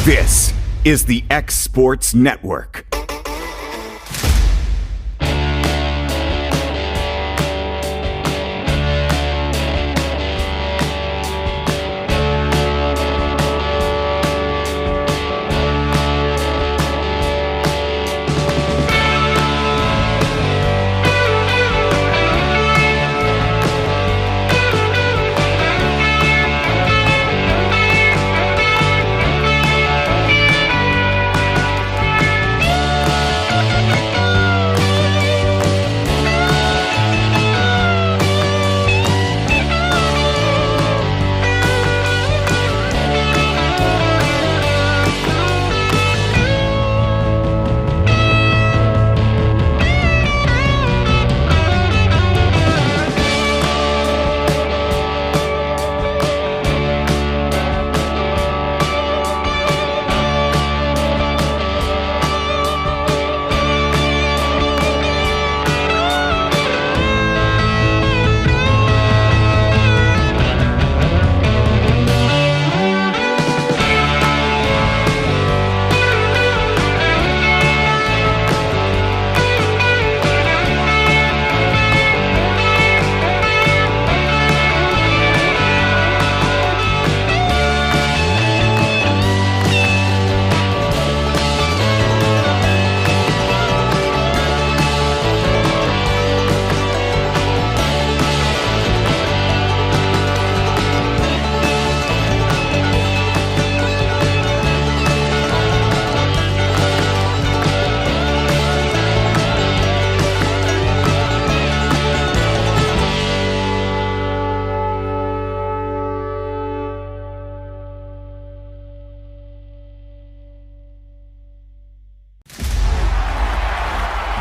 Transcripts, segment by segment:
This is the X Sports Network.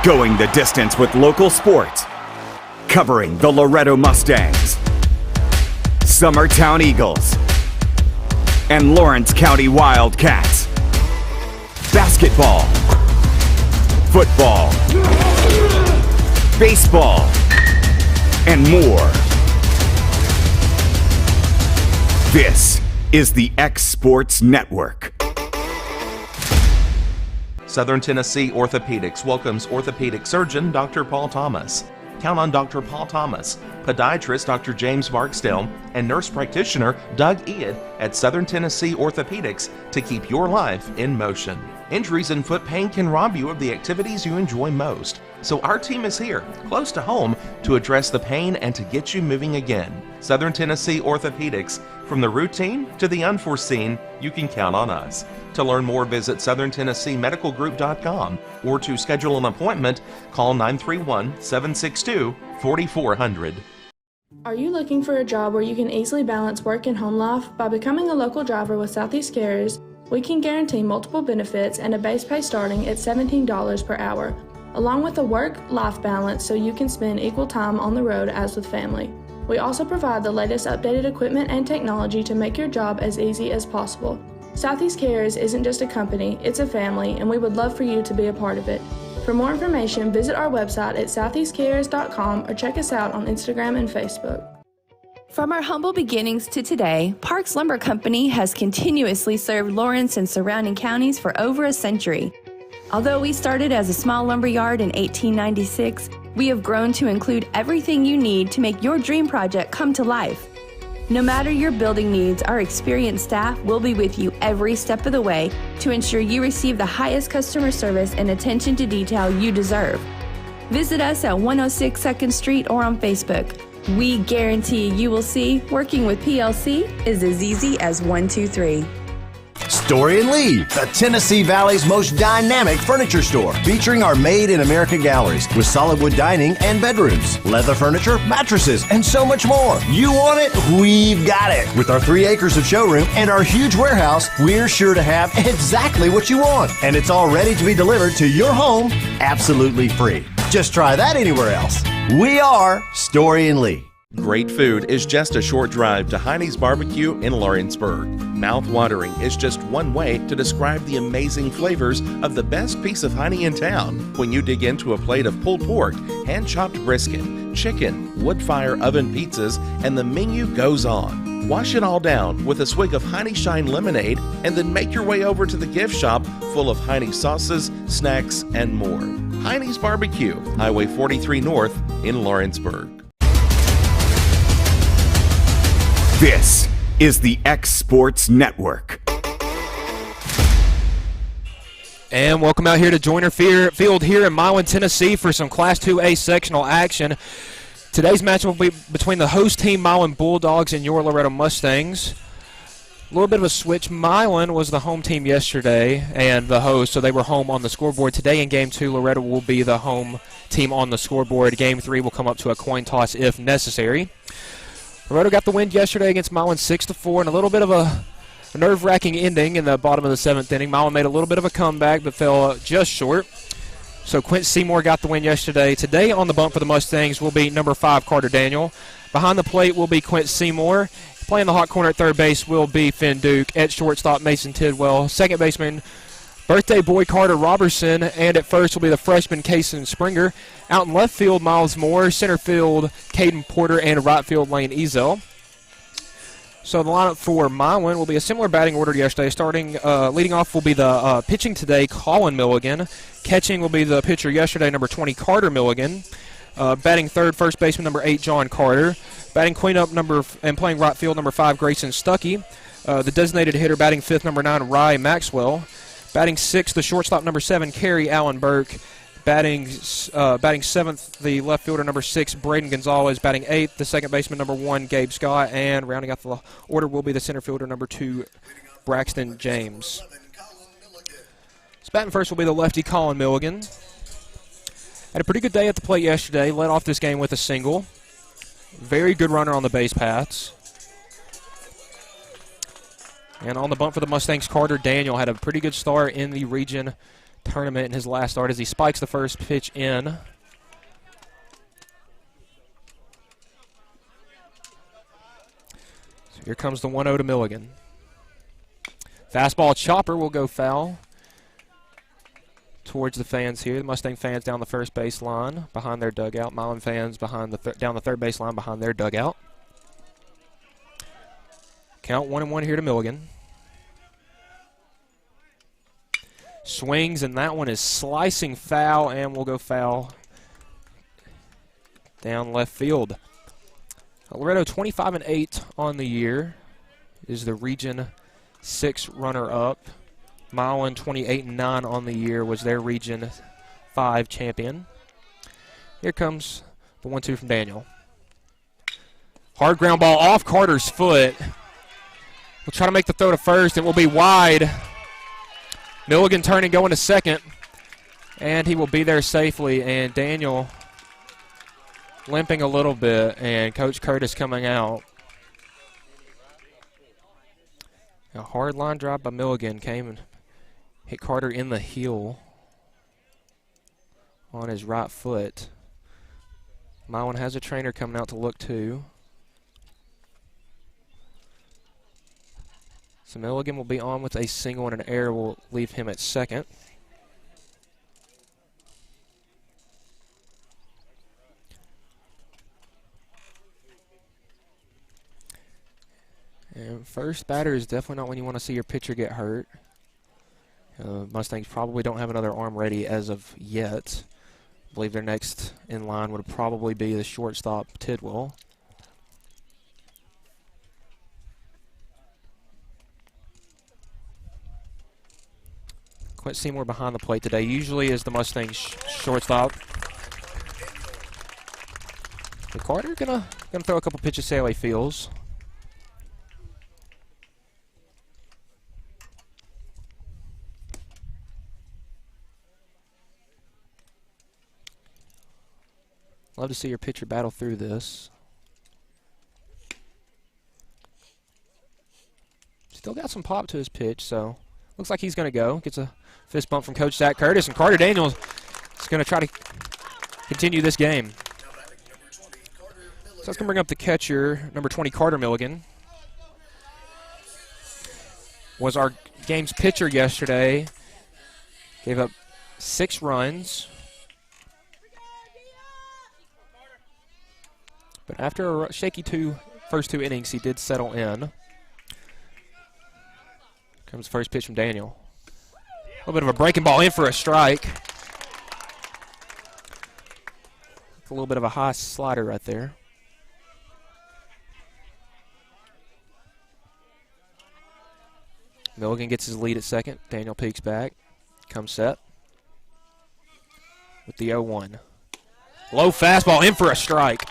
Going the distance with local sports. Covering the Loretto Mustangs, Summertown Eagles, and Lawrence County Wildcats. Basketball, football, baseball, and more. This is the X Sports Network. Southern Tennessee Orthopedics welcomes orthopedic surgeon Dr. Paul Thomas. Count on Dr. Paul Thomas, podiatrist Dr. James Barksdale, and nurse practitioner Doug Ead at Southern Tennessee Orthopedics to keep your life in motion. Injuries and foot pain can rob you of the activities you enjoy most. So our team is here, close to home, to address the pain and to get you moving again. Southern Tennessee Orthopedics. From the routine to the unforeseen, you can count on us. To learn more, visit southerntennesseemedicalgroup.com or to schedule an appointment, call 931-762-4400. Are you looking for a job where you can easily balance work and home life? By becoming a local driver with Southeast Carriers, we can guarantee multiple benefits and a base pay starting at $17 per hour, along with a work-life balance so you can spend equal time on the road as with family. We also provide the latest updated equipment and technology to make your job as easy as possible. Southeast Carriers isn't just a company, it's a family, and we would love for you to be a part of it. For more information, visit our website at southeastcarriers.com or check us out on Instagram and Facebook. From our humble beginnings to today, Parks Lumber Company has continuously served Lawrence and surrounding counties for over a century. Although we started as a small lumber yard in 1896, we have grown to include everything you need to make your dream project come to life. No matter your building needs, our experienced staff will be with you every step of the way to ensure you receive the highest customer service and attention to detail you deserve. Visit us at 106 2nd Street or on Facebook. We guarantee you will see working with PLC is as easy as 1, 2, 3. Story and Lee, the Tennessee Valley's most dynamic furniture store, featuring our Made in America galleries with solid wood dining and bedrooms, leather furniture, mattresses, and so much more. You want it? We've got it. With our 3 acres of showroom and our huge warehouse, we're sure to have exactly what you want. And it's all ready to be delivered to your home absolutely free. Just try that anywhere else. We are Story and Lee. Great food is just a short drive to Heine's Barbecue in Lawrenceburg. Mouth-watering is just one way to describe the amazing flavors of the best piece of Heine in town when you dig into a plate of pulled pork, hand-chopped brisket, chicken, wood-fire oven pizzas, and the menu goes on. Wash it all down with a swig of Heine Shine lemonade and then make your way over to the gift shop full of Heine sauces, snacks, and more. Heine's Barbecue, Highway 43 North in Lawrenceburg. This is the X Sports Network. And welcome out here to Joyner Field here in Milan, Tennessee for some Class 2A sectional action. Today's match will be between the host team, Milan Bulldogs, and your Loretto Mustangs. A little bit of a switch. Milan was the home team yesterday and the host, so they were home on the scoreboard. Today in Game 2, Loretto will be the home team on the scoreboard. Game 3 will come up to a coin toss if necessary. Loretto got the win yesterday against Milan 6-4, and a little bit of a nerve-wracking ending in the bottom of the 7th inning. Milan made a little bit of a comeback but fell just short. So Quint Seymour got the win yesterday. Today on the bump for the Mustangs will be number 5, Carter Daniel. Behind the plate will be Quint Seymour. Playing the hot corner at third base will be Finn Duke. At shortstop, Mason Tidwell. Second baseman, birthday boy Carter Robertson. And at first will be the freshman Kason Springer. Out in left field, Miles Moore. Center field, Caden Porter. And right field, Lane Ezel. So the lineup for Milan will be a similar batting order to yesterday. Leading off will be the pitching today, Colin Milligan. Catching will be the pitcher yesterday, number 20, Carter Milligan. Batting third, first baseman, number 8, John Carter. Batting cleanup and playing right field, number 5, Grayson Stuckey. The designated hitter, batting fifth, number 9, Rye Maxwell. Batting sixth, the shortstop, number 7, Kerry Allen Burke. Batting seventh, the left fielder, number 6, Braden Gonzalez. Batting eighth, the second baseman, number 1, Gabe Scott. And rounding out the order will be the center fielder, number 2, Braxton James. Batting first will be the lefty, Colin Milligan. Had a pretty good day at the plate yesterday. Led off this game with a single. Very good runner on the base paths. And on the bump for the Mustangs, Carter Daniel had a pretty good start in the region tournament in his last start as he spikes the first pitch in. So here comes the 1-0 to Milligan. Fastball chopper will go foul towards the fans here. The Mustang fans down the first base line behind their dugout. Milan fans behind down the third base line behind their dugout. Count 1-1 here to Milligan. Swings, and that one is slicing foul, and will go foul down left field. Loretto 25-8 on the year is the Region 6 runner-up. Milan 28-9 on the year was their Region 5 champion. Here comes the 1-2 from Daniel. Hard ground ball off Carter's foot. We'll try to make the throw to first. It will be wide. Milligan turning, going to second. And he will be there safely. And Daniel limping a little bit. And Coach Curtis coming out. A hard line drive by Milligan came and hit Carter in the heel on his right foot. Milan has a trainer coming out to look too. So Milligan will be on with a single, and an error will leave him at second. And first batter is definitely not when you want to see your pitcher get hurt. Mustangs probably don't have another arm ready as of yet. I believe their next in line would probably be the shortstop, Tidwell. Quint Seymour behind the plate today. Usually is the Mustangs shortstop. But Carter gonna throw a couple pitches, see how he feels. Love to see your pitcher battle through this. Still got some pop to his pitch, so looks like he's going to go. Gets a fist bump from Coach Zach Curtis, and Carter Daniels is going to try to continue this game. So that's going to bring up the catcher, number 20, Carter Milligan. Was our game's pitcher yesterday. Gave up 6 runs. But after a shaky 2 first 2 innings, he did settle in. Comes the first pitch from Daniel. A little bit of a breaking ball in for a strike. A little bit of a high slider right there. Milligan gets his lead at second. Daniel peeks back. Comes set. With the 0-1. Low fastball in for a strike.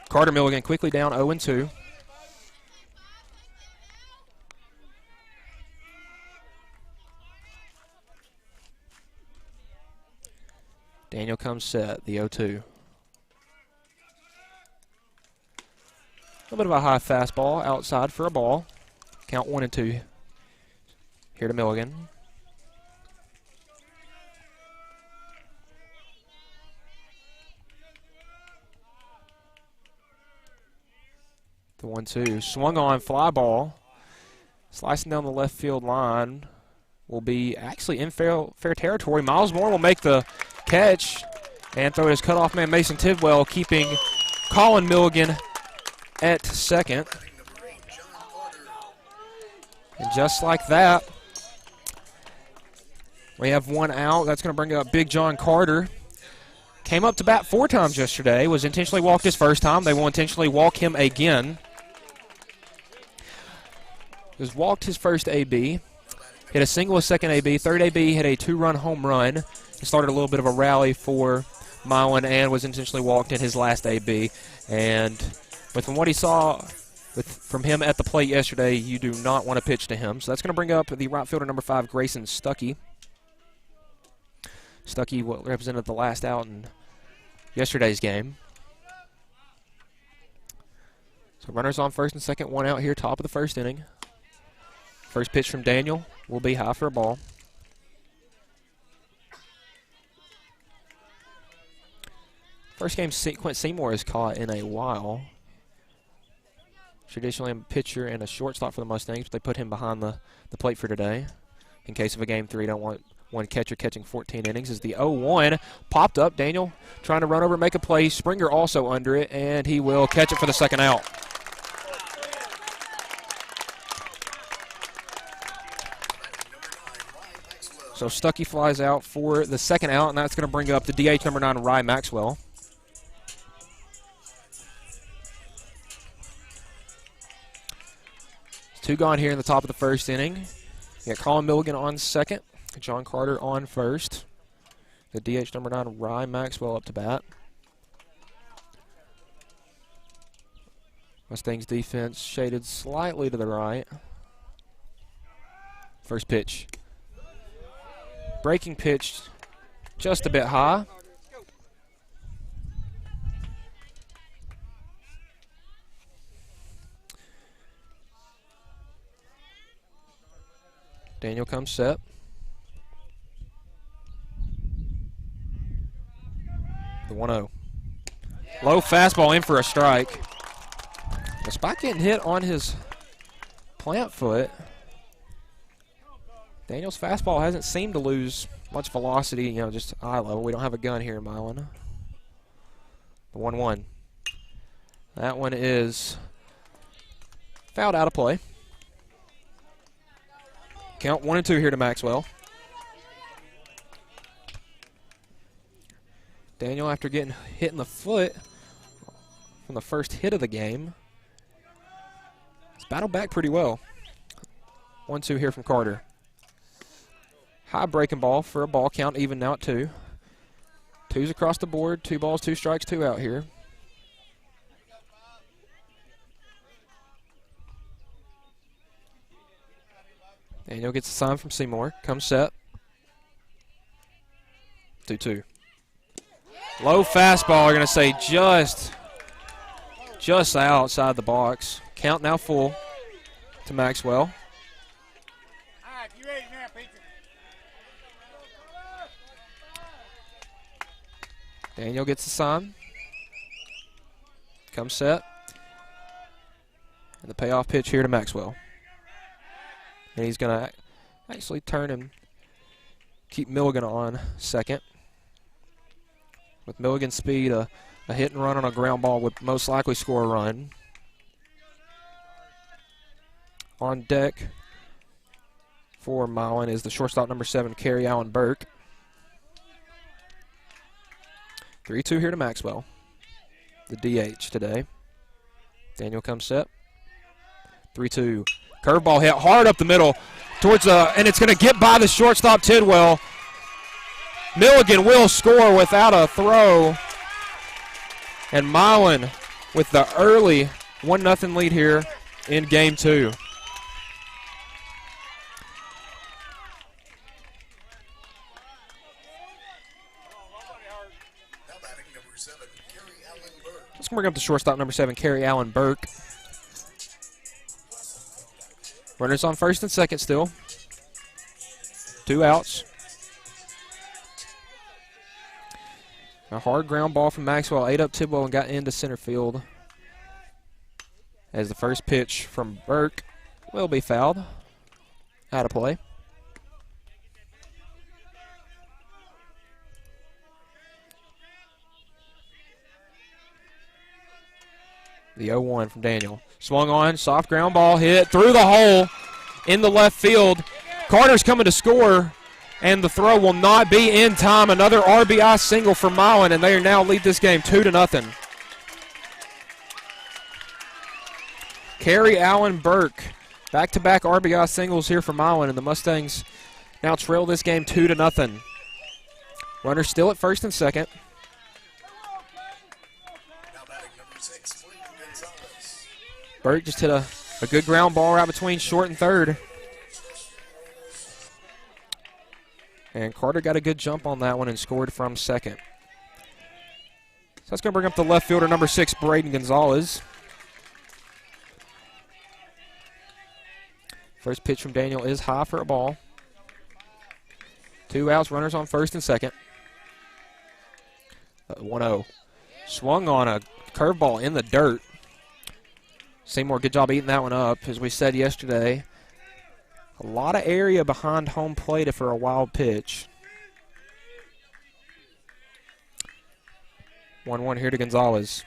Carter Milligan quickly down 0-2. Daniel comes set, the 0-2. A little bit of a high fastball outside for a ball. Count 1-2 here to Milligan. The 1-2. Swung on, fly ball. Slicing down the left field line. Will be actually in fair territory. Miles Moore will make the catch and throw his cutoff man Mason Tidwell, keeping Colin Milligan at second. And just like that, we have 1 out. That's going to bring up Big John Carter. Came up to bat 4 times yesterday. Was intentionally walked his first time. They will intentionally walk him again. Was walked his first AB. Hit a single, a second AB. Third AB hit a 2-run home run. He started a little bit of a rally for Milan and was intentionally walked in his last AB. And from what he saw from him at the plate yesterday, you do not want to pitch to him. So that's going to bring up the right fielder, number 5, Grayson Stuckey. Stuckey represented the last out in yesterday's game. So runners on first and second, 1 out here, top of the first inning. First pitch from Daniel will be high for a ball. First game Quint Seymour has caught in a while. Traditionally a pitcher and a shortstop for the Mustangs, but they put him behind the plate for today. In case of a game 3, don't want one catcher catching 14 innings. As the 0-1 popped up. Daniel trying to run over and make a play. Springer also under it, and he will catch it for the second out. So Stuckey flies out for the second out, and that's going to bring up the DH number 9, Rye Maxwell. It's 2 gone here in the top of the first inning. You got Colin Milligan on second, John Carter on first. The DH number 9, Rye Maxwell up to bat. Mustangs defense shaded slightly to the right. First pitch. Breaking pitch just a bit high. Daniel comes set. The 1-0. Low fastball in for a strike. Despite getting hit on his plant foot, Daniel's fastball hasn't seemed to lose much velocity, just eye level. We don't have a gun here in Milan. The 1-1. That one is fouled out of play. Count 1-2 here to Maxwell. Daniel, after getting hit in the foot from the first hit of the game, has battled back pretty well. 1-2 here from Carter. High breaking ball for a ball, count even now at 2. 2's across the board, 2 balls, 2 strikes, 2 out here. Daniel gets a sign from Seymour, comes set. 2-2. Low fastball, you're going to say just outside the box. Count now full to Maxwell. Daniel gets the sign. Comes set. And the payoff pitch here to Maxwell. And he's going to actually turn and keep Milligan on second. With Milligan's speed, a A hit and run on a ground ball would most likely score a run. On deck for Milan is the shortstop number 7, Carrie Allen Burke. 3-2 here to Maxwell, the DH today. Daniel comes set. 3-2. Curveball hit hard up the middle towards and it's going to get by the shortstop Tidwell. Milligan will score without a throw. And Milan with the early 1-0 lead here in game 2. Let's bring up the shortstop number 7, Carrie Allen Burke. Runners on first and second still. 2 outs. A hard ground ball from Maxwell ate up Tidwell and got into center field. As the first pitch from Burke will be fouled. Out of play. The 0-1 from Daniel. Swung on, soft ground ball hit through the hole in the left field. Carter's coming to score, and the throw will not be in time. Another RBI single for Milan, and they now lead this game 2-0. Carrie Allen Burke, back-to-back RBI singles here for Milan, and the Mustangs now trail this game 2-0. Runners still at first and second. Burke just hit a good ground ball right between short and third. And Carter got a good jump on that one and scored from second. So that's going to bring up the left fielder, number 6, Braden Gonzalez. First pitch from Daniel is high for a ball. 2 outs, runners on first and second. 1-0. Swung on a curveball in the dirt. Seymour, good job eating that one up. As we said yesterday, a lot of area behind home plate for a wild pitch. 1-1 here to Gonzalez.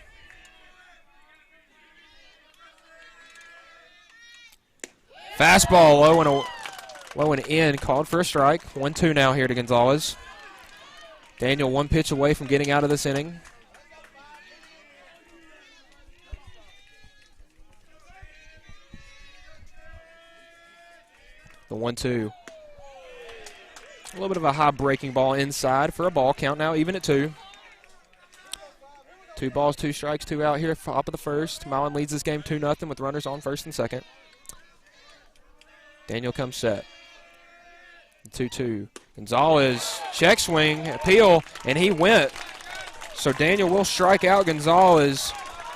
Fastball low and in, called for a strike. 1-2 now here to Gonzalez. Daniel 1 pitch away from getting out of this inning. The 1-2. A little bit of a high breaking ball inside for a ball. Count now even at 2. 2 balls, 2 strikes, 2 out here. Top of the first. Milan leads this game 2-0 with runners on first and second. Daniel comes set. 2-2. Gonzalez, check swing, appeal, and he went. So Daniel will strike out Gonzalez.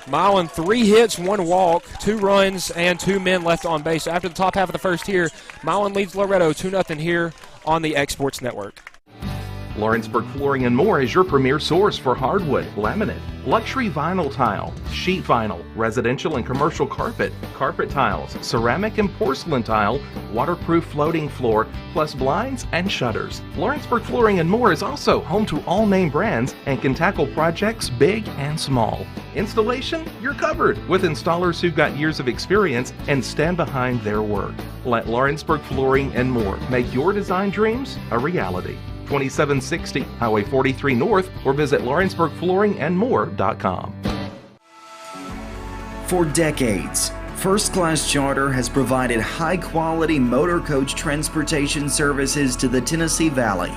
Milan 3 hits, 1 walk, 2 runs, and 2 men left on base. After the top half of the first here, Milan leads Loretto 2-0 here on the X Sports Network. Lawrenceburg Flooring and More is your premier source for hardwood, laminate, luxury vinyl tile, sheet vinyl, residential and commercial carpet, carpet tiles, ceramic and porcelain tile, waterproof floating floor, plus blinds and shutters. Lawrenceburg Flooring and More is also home to all name brands and can tackle projects big and small. Installation? You're covered with installers who've got years of experience and stand behind their work. Let Lawrenceburg Flooring and More make your design dreams a reality. 2760 Highway 43 North, or visit LawrenceburgFlooringandMore.com. For decades, First Class Charter has provided high-quality motor coach transportation services to the Tennessee Valley.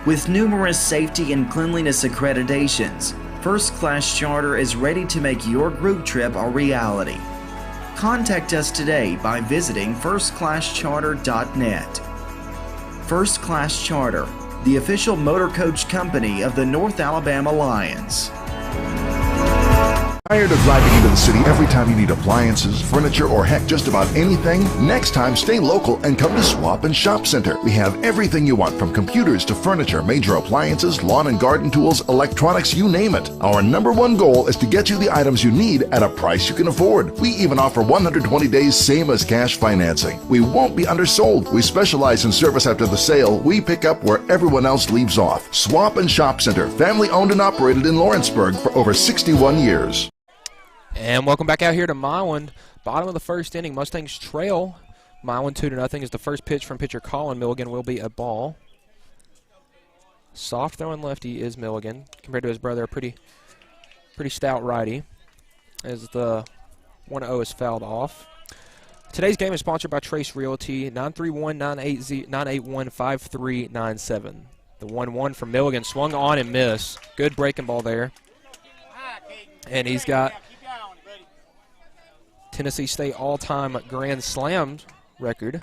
With numerous safety and cleanliness accreditations, First Class Charter is ready to make your group trip a reality. Contact us today by visiting firstclasscharter.net. First Class Charter, the official motor coach company of the North Alabama Lions. Tired of driving into the city every time you need appliances, furniture, or heck, just about anything? Next time, stay local and come to Swap and Shop Center. We have everything you want, from computers to furniture, major appliances, lawn and garden tools, electronics, you name it. Our #1 goal is to get you the items you need at a price you can afford. We even offer 120 days same as cash financing. We won't be undersold. We specialize in service after the sale. We pick up where everyone else leaves off. Swap and Shop Center, family owned and operated in Lawrenceburg for over 61 years. And welcome back out here to Milan. Bottom of the first inning, Mustangs trail Milan 2-0 as the first pitch from pitcher Colin Milligan will be a ball. Soft throwing lefty is Milligan compared to his brother, a pretty stout righty, as the 1-0 is fouled off. Today's game is sponsored by Trace Realty, 931-981-5397. The 1-1 from Milligan, swung on and missed. Good breaking ball there. And he's got Tennessee State all-time Grand Slam record.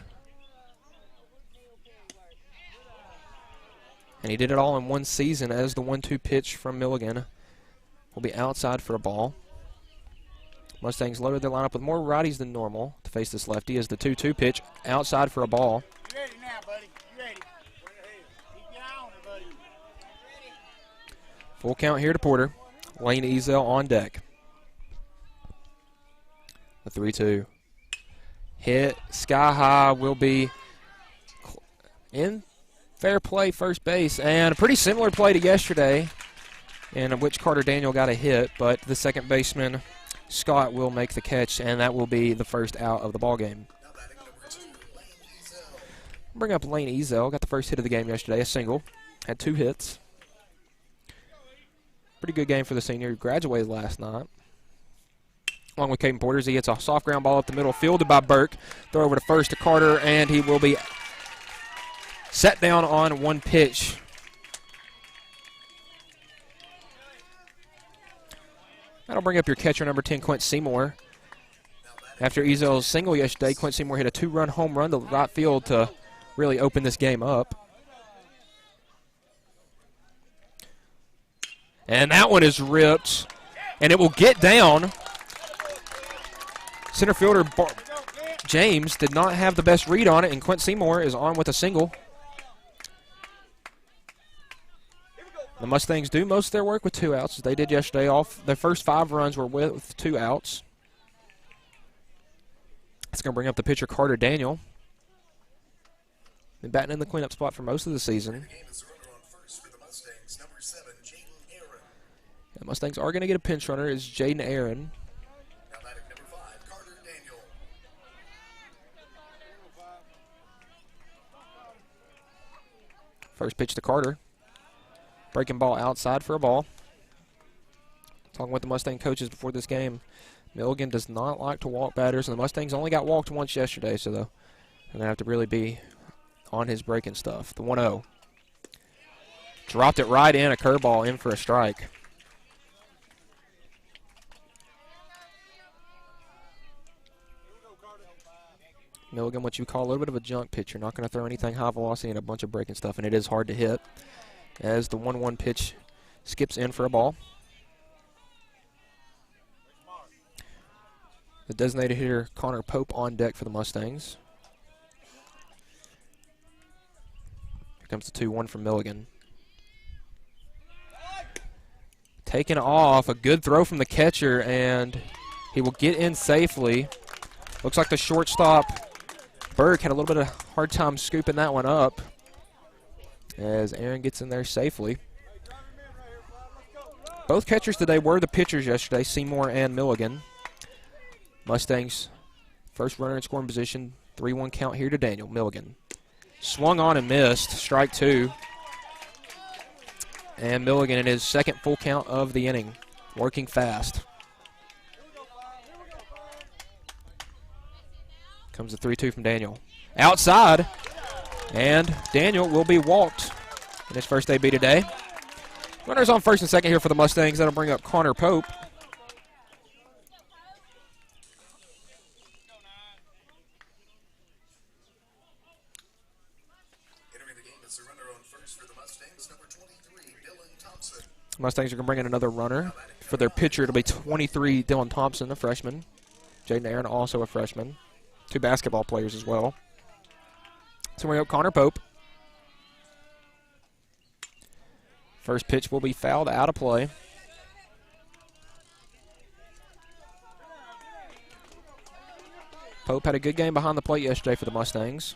And he did it all in one season, as the 1-2 pitch from Milligan will be outside for a ball. Mustangs loaded their lineup with more righties than normal to face this lefty, as the 2-2 pitch outside for a ball. You ready now, buddy? You ready? Keep on it, buddy. Full count here to Porter. Lane Ezel on deck. The 3-2. Hit sky high, will be in fair play first base. And a pretty similar play to yesterday, in which Carter Daniel got a hit, but the second baseman Scott will make the catch, and that will be the first out of the ball game. Bring up Lane Ezel. Got the first hit of the game yesterday, a single. Had 2 hits. Pretty good game for the senior. He graduated last night. Along with Caden Porter, he hits a soft ground ball up the middle, fielded by Burke. Throw over to first to Carter, and he will be set down on one pitch. That'll bring up your catcher, number 10, Quint Seymour. After Ezel's single yesterday, Quint Seymour hit a 2-run home run to right field to really open this game up. And that one is ripped, and it will get down. Center fielder James did not have the best read on it, and Quint Seymour is on with a single. The Mustangs do most of their work with 2 outs, as they did yesterday. Their first 5 runs were with 2 outs. It's going to bring up the pitcher Carter Daniel. Been batting in the cleanup spot for most of the season. The Mustangs are going to get a pinch runner. Is Jaden Aaron. First pitch to Carter. Breaking ball outside for a ball. Talking with the Mustang coaches before this game, Milligan does not like to walk batters, and the Mustangs only got walked once yesterday, so they're going to have to really be on his breaking stuff. The 1-0. Dropped it right in, a curveball in for a strike. Milligan, what you call a little bit of a junk pitcher, not going to throw anything high velocity and a bunch of breaking stuff, and it is hard to hit, as the 1-1 pitch skips in for a ball. The designated hitter, Connor Pope, on deck for the Mustangs. Here comes the 2-1 from Milligan. Taken off, a good throw from the catcher, and he will get in safely. Looks like the shortstop, Burke, had a little bit of hard time scooping that one up, as Aaron gets in there safely. Both catchers today were the pitchers yesterday, Seymour and Milligan. Mustangs, first runner in scoring position, 3-1 count here to Daniel. Milligan swung on and missed, strike 2. And Milligan in his second full count of the inning, working fast. Comes the 3-2 from Daniel. Outside, and Daniel will be walked in his first AB today. Runners on first and second here for the Mustangs. That'll bring up Connor Pope. Mustangs are going to bring in another runner. For their pitcher, it'll be 23, Dylan Thompson, a freshman. Jaden Aaron, also a freshman. 2 basketball players as well. So we have Connor Pope. First pitch will be fouled out of play. Pope had a good game behind the plate yesterday for the Mustangs.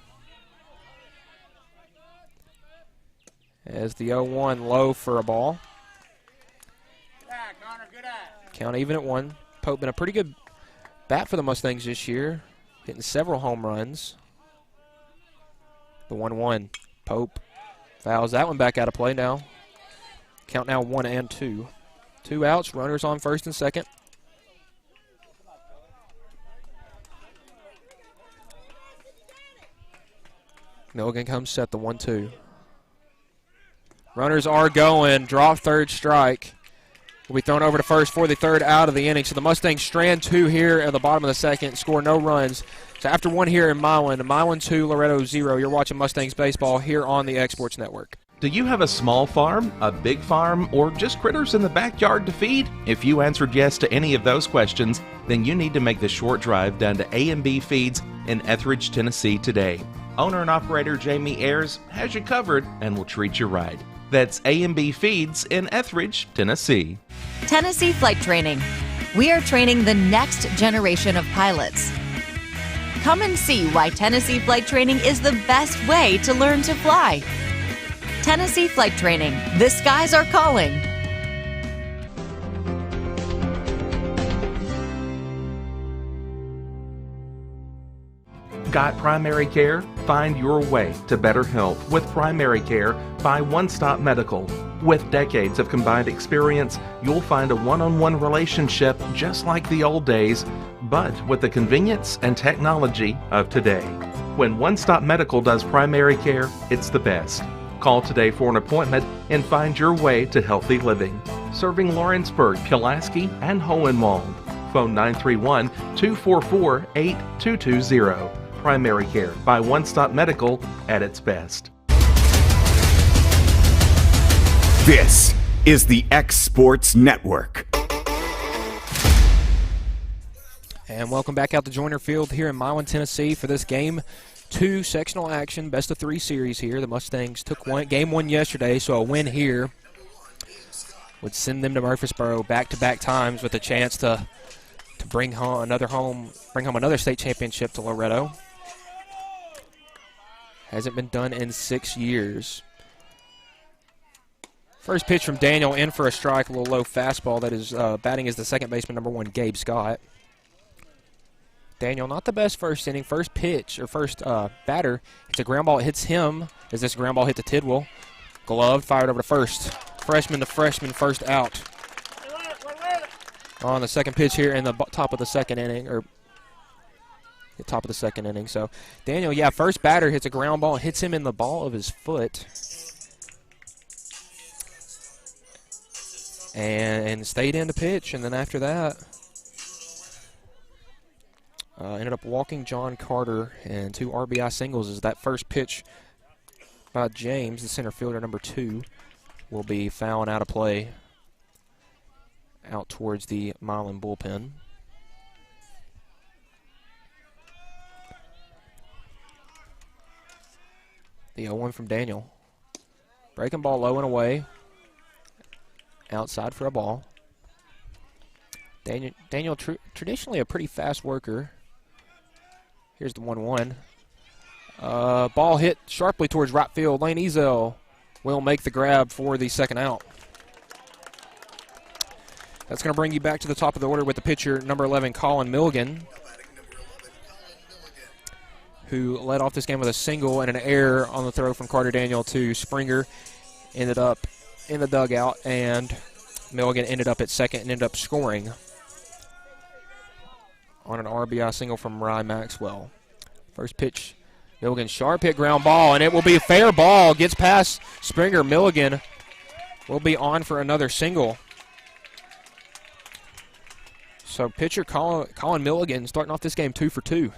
As the 0-1 low for a ball. Count even at 1. Pope been a pretty good bat for the Mustangs this year, hitting several home runs. The 1-1. Pope fouls that one back out of play now. Count now 1 and 2. 2 outs, runners on first and second. Milligan comes set, the 1-2. Runners are going, drop third strike. Will be thrown over to first for the 3rd out of the inning. So the Mustangs strand 2 here at the bottom of the 2nd, score no runs. So after 1 here in Milan 2, Loretto 0. You're watching Mustangs baseball here on the X Sports Network. Do you have a small farm, a big farm, or just critters in the backyard to feed? If you answered yes to any of those questions, then you need to make the short drive down to A&B Feeds in Etheridge, Tennessee today. Owner and operator Jamie Ayers has you covered and will treat you right. That's A&B Feeds in Etheridge, Tennessee. Tennessee Flight Training. We are training the next generation of pilots. Come and see why Tennessee Flight Training is the best way to learn to fly. Tennessee Flight Training. The skies are calling. Got primary care? Find your way to better health with primary care by One Stop Medical. With decades of combined experience, you'll find a one-on-one relationship just like the old days, but with the convenience and technology of today. When One Stop Medical does primary care, it's the best. Call today for an appointment and find your way to healthy living. Serving Lawrenceburg, Pulaski, and Hohenwald. Phone 931-244-8220. Primary care by One Stop Medical at its best. This is the X Sports Network. And welcome back out to Joyner Field here in Milan, Tennessee for this Game 2 sectional action, best of 3 series here. The Mustangs took game 1 yesterday, so a win here would send them to Murfreesboro back-to-back times with a chance to bring home another state championship to Loretto. Hasn't been done in 6 years. First pitch from Daniel, in for a strike, a little low fastball. That is batting is the second baseman, number 1, Gabe Scott. Daniel, not the best first inning. First pitch, or first batter, it's a ground ball. It hits him as this ground ball hit the Tidwell. Glove fired over to first. Freshman to freshman, first out. On the second pitch here in the top of the second inning, or the top of the second inning. So Daniel, first batter hits a ground ball, hits him in the ball of his foot. And stayed in to pitch, and then after that, ended up walking John Carter and 2 RBI singles as that first pitch by James, the center fielder, number 2, will be fouling out of play out towards the Milan bullpen. The 0-1 from Daniel. Breaking ball low and away. Outside for a ball. Daniel traditionally a pretty fast worker. Here's the 1-1. Ball hit sharply towards right field. Lane Ezel will make the grab for the second out. That's going to bring you back to the top of the order with the pitcher, number 11, Colin Milligan, who led off this game with a single and an error on the throw from Carter Daniel to Springer. Ended up in the dugout, and Milligan ended up at second and ended up scoring on an RBI single from Rye Maxwell. First pitch, Milligan, sharp hit ground ball, and it will be a fair ball. Gets past Springer. Milligan will be on for another single. So pitcher Colin Milligan starting off this game 2 for 2.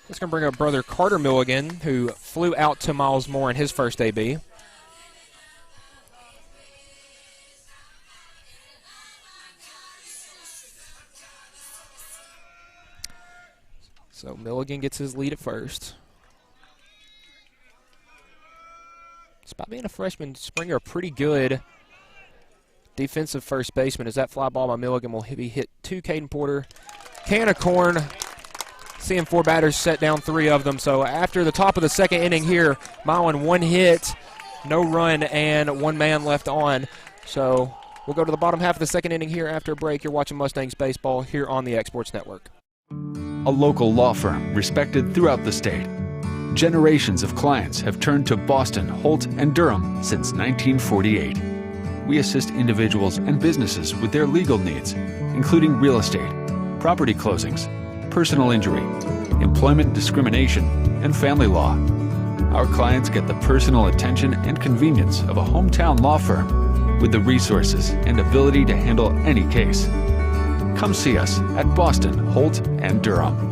That's going to bring up brother Carter Milligan, who flew out to Miles Moore in his first AB. So Milligan gets his lead at first. Despite being a freshman, Springer a pretty good defensive first baseman, as that fly ball by Milligan will be hit to Caden Porter. Can of corn. Seeing 4 batters set down 3 of them. So after the top of the second inning here, Milan 1 hit, no run, and 1 man left on. So we'll go to the bottom half of the second inning here after a break. You're watching Mustangs baseball here on the X-Sports Network. A local law firm respected throughout the state. Generations of clients have turned to Boston, Holt, and Durham since 1948. We assist individuals and businesses with their legal needs, including real estate, property closings, personal injury, employment discrimination, and family law. Our clients get the personal attention and convenience of a hometown law firm with the resources and ability to handle any case. Come see us at Boston, Holt, and Durham.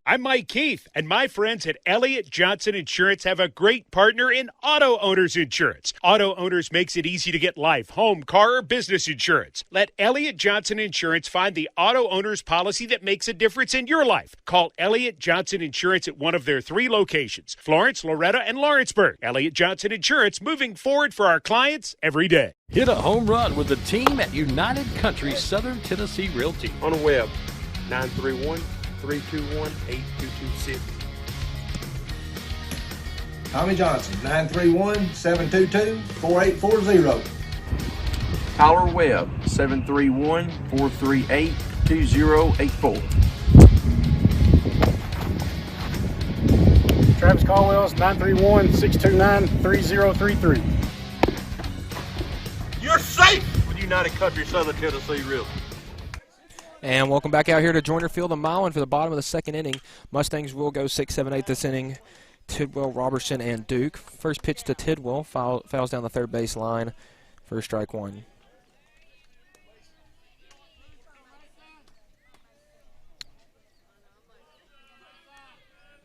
I'm Mike Keith, and my friends at Elliott Johnson Insurance have a great partner in Auto Owners Insurance. Auto Owners makes it easy to get life, home, car, or business insurance. Let Elliott Johnson Insurance find the Auto Owners policy that makes a difference in your life. Call Elliott Johnson Insurance at one of their 3 locations, Florence, Loretto, and Lawrenceburg. Elliott Johnson Insurance, moving forward for our clients every day. Hit a home run with the team at United Country Southern Tennessee Realty. On the web, 931-321-8226. Tommy Johnson, 931-722-4840. Tyler Webb, 731-438-2084. Travis Caldwell's 931-629-3033. You're safe with United Country Southern Tennessee Realty. And welcome back out here to Joyner Field in Milan for the bottom of the second inning. Mustangs will go 6, 7, 8 this inning. Tidwell, Robertson, and Duke. First pitch to Tidwell, fouls down the third base line for strike 1.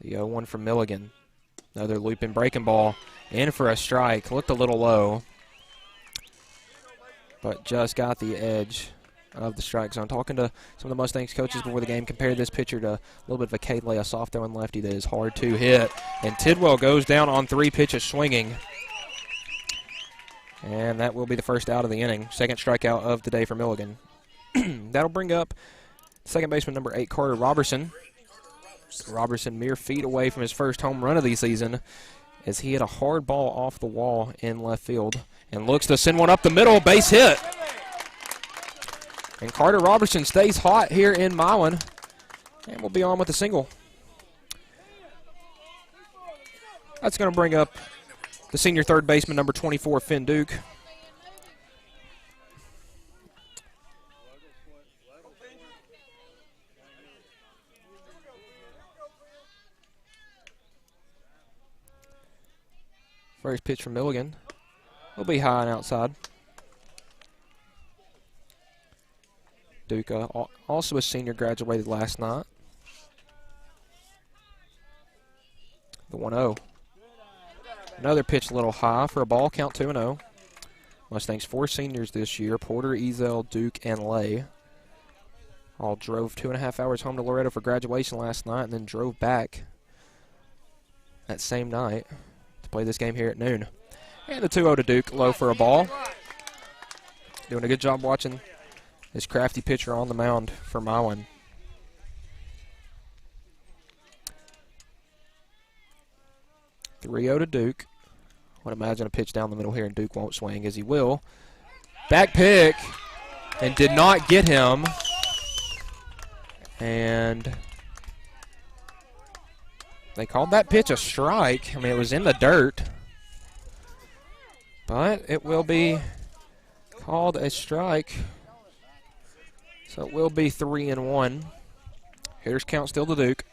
The 0-1 from Milligan. Another looping breaking ball in for a strike. Looked a little low, but just got the edge of the strike zone. Talking to some of the Mustangs coaches before the game, compared this pitcher to a little bit of a K-Lay, a soft throwing lefty that is hard to hit. And Tidwell goes down on 3 pitches swinging. And that will be the first out of the inning. Second strikeout of the day for Milligan. That'll bring up second baseman number 8, Carter Robertson. Robertson mere feet away from his first home run of the season, as he hit a hard ball off the wall in left field and looks to send one up the middle, base hit. And Carter Robertson stays hot here in Milan, and we'll be on with a single. That's going to bring up the senior third baseman, number 24, Finn Duke. First pitch from Milligan will be high and outside. Duke, also a senior, graduated last night. The 1-0. Another pitch a little high for a ball, count 2-0. Mustangs 4 seniors this year, Porter, Ezel, Duke, and Lay. All drove 2.5 hours home to Loretto for graduation last night and then drove back that same night to play this game here at noon. And the 2-0 to Duke, low for a ball. Doing a good job watching this crafty pitcher on the mound for Milan. (3-0 to Duke. I would imagine a pitch down the middle here, and Duke won't swing, as he will. Back pick, and did not get him. And they called that pitch a strike. I mean, it was in the dirt, but it will be called a strike. So it will be 3-1. Hitters count still to Duke.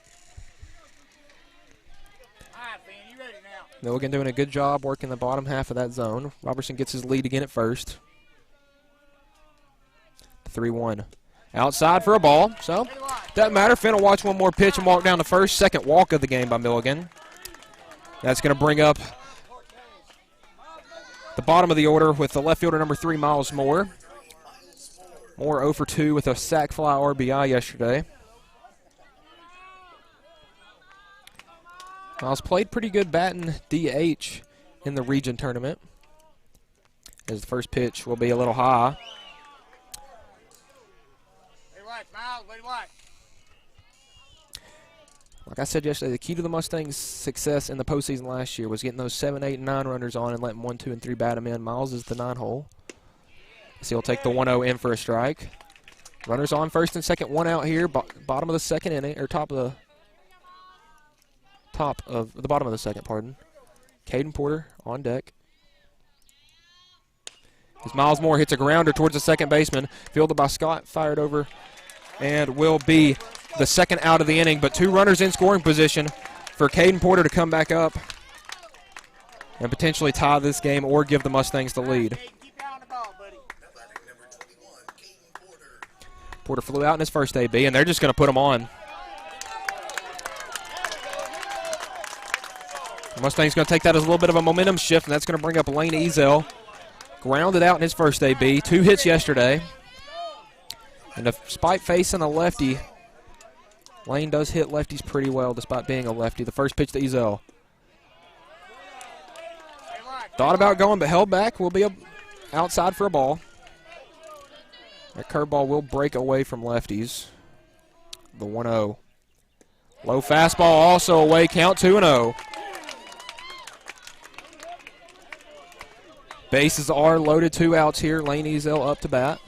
Milligan doing a good job working the bottom half of that zone. Robertson gets his lead again at first. 3-1. Outside for a ball. So Doesn't matter. Finn will watch one more pitch and walk down the first. Second walk of the game by Milligan. That's going to bring up the bottom of the order with the left fielder number 3, Miles Moore. Moore 0 for 2 with a sac fly RBI yesterday. Miles played pretty good batting DH in the region tournament. As the first pitch will be a little high. Like I said yesterday, the key to the Mustangs' success in the postseason last year was getting those 7, 8, and 9 runners on and letting 1, 2, and 3 bat them in. Miles is the 9-hole. So he'll take the 1-0 in for a strike. Runners on first and second, 1 out here. Bottom of the second inning, or bottom of the second, pardon. Caden Porter on deck. As Miles Moore hits a grounder towards the second baseman, fielded by Scott, fired over, and will be the second out of the inning, but 2 runners in scoring position for Caden Porter to come back up and potentially tie this game or give the Mustangs the lead. Porter flew out in his first AB, and they're just going to put him on. The Mustangs going to take that as a little bit of a momentum shift, and that's going to bring up Lane Ezel. Grounded out in his first AB, 2 hits yesterday. And despite facing a lefty, Lane does hit lefties pretty well despite being a lefty. The first pitch to Ezel. Thought about going but held back. Will be outside for a ball. That curveball will break away from lefties. The 1-0. Low fastball also away. Count 2-0. Bases are loaded. 2 outs here. Lane Ezel up to bat.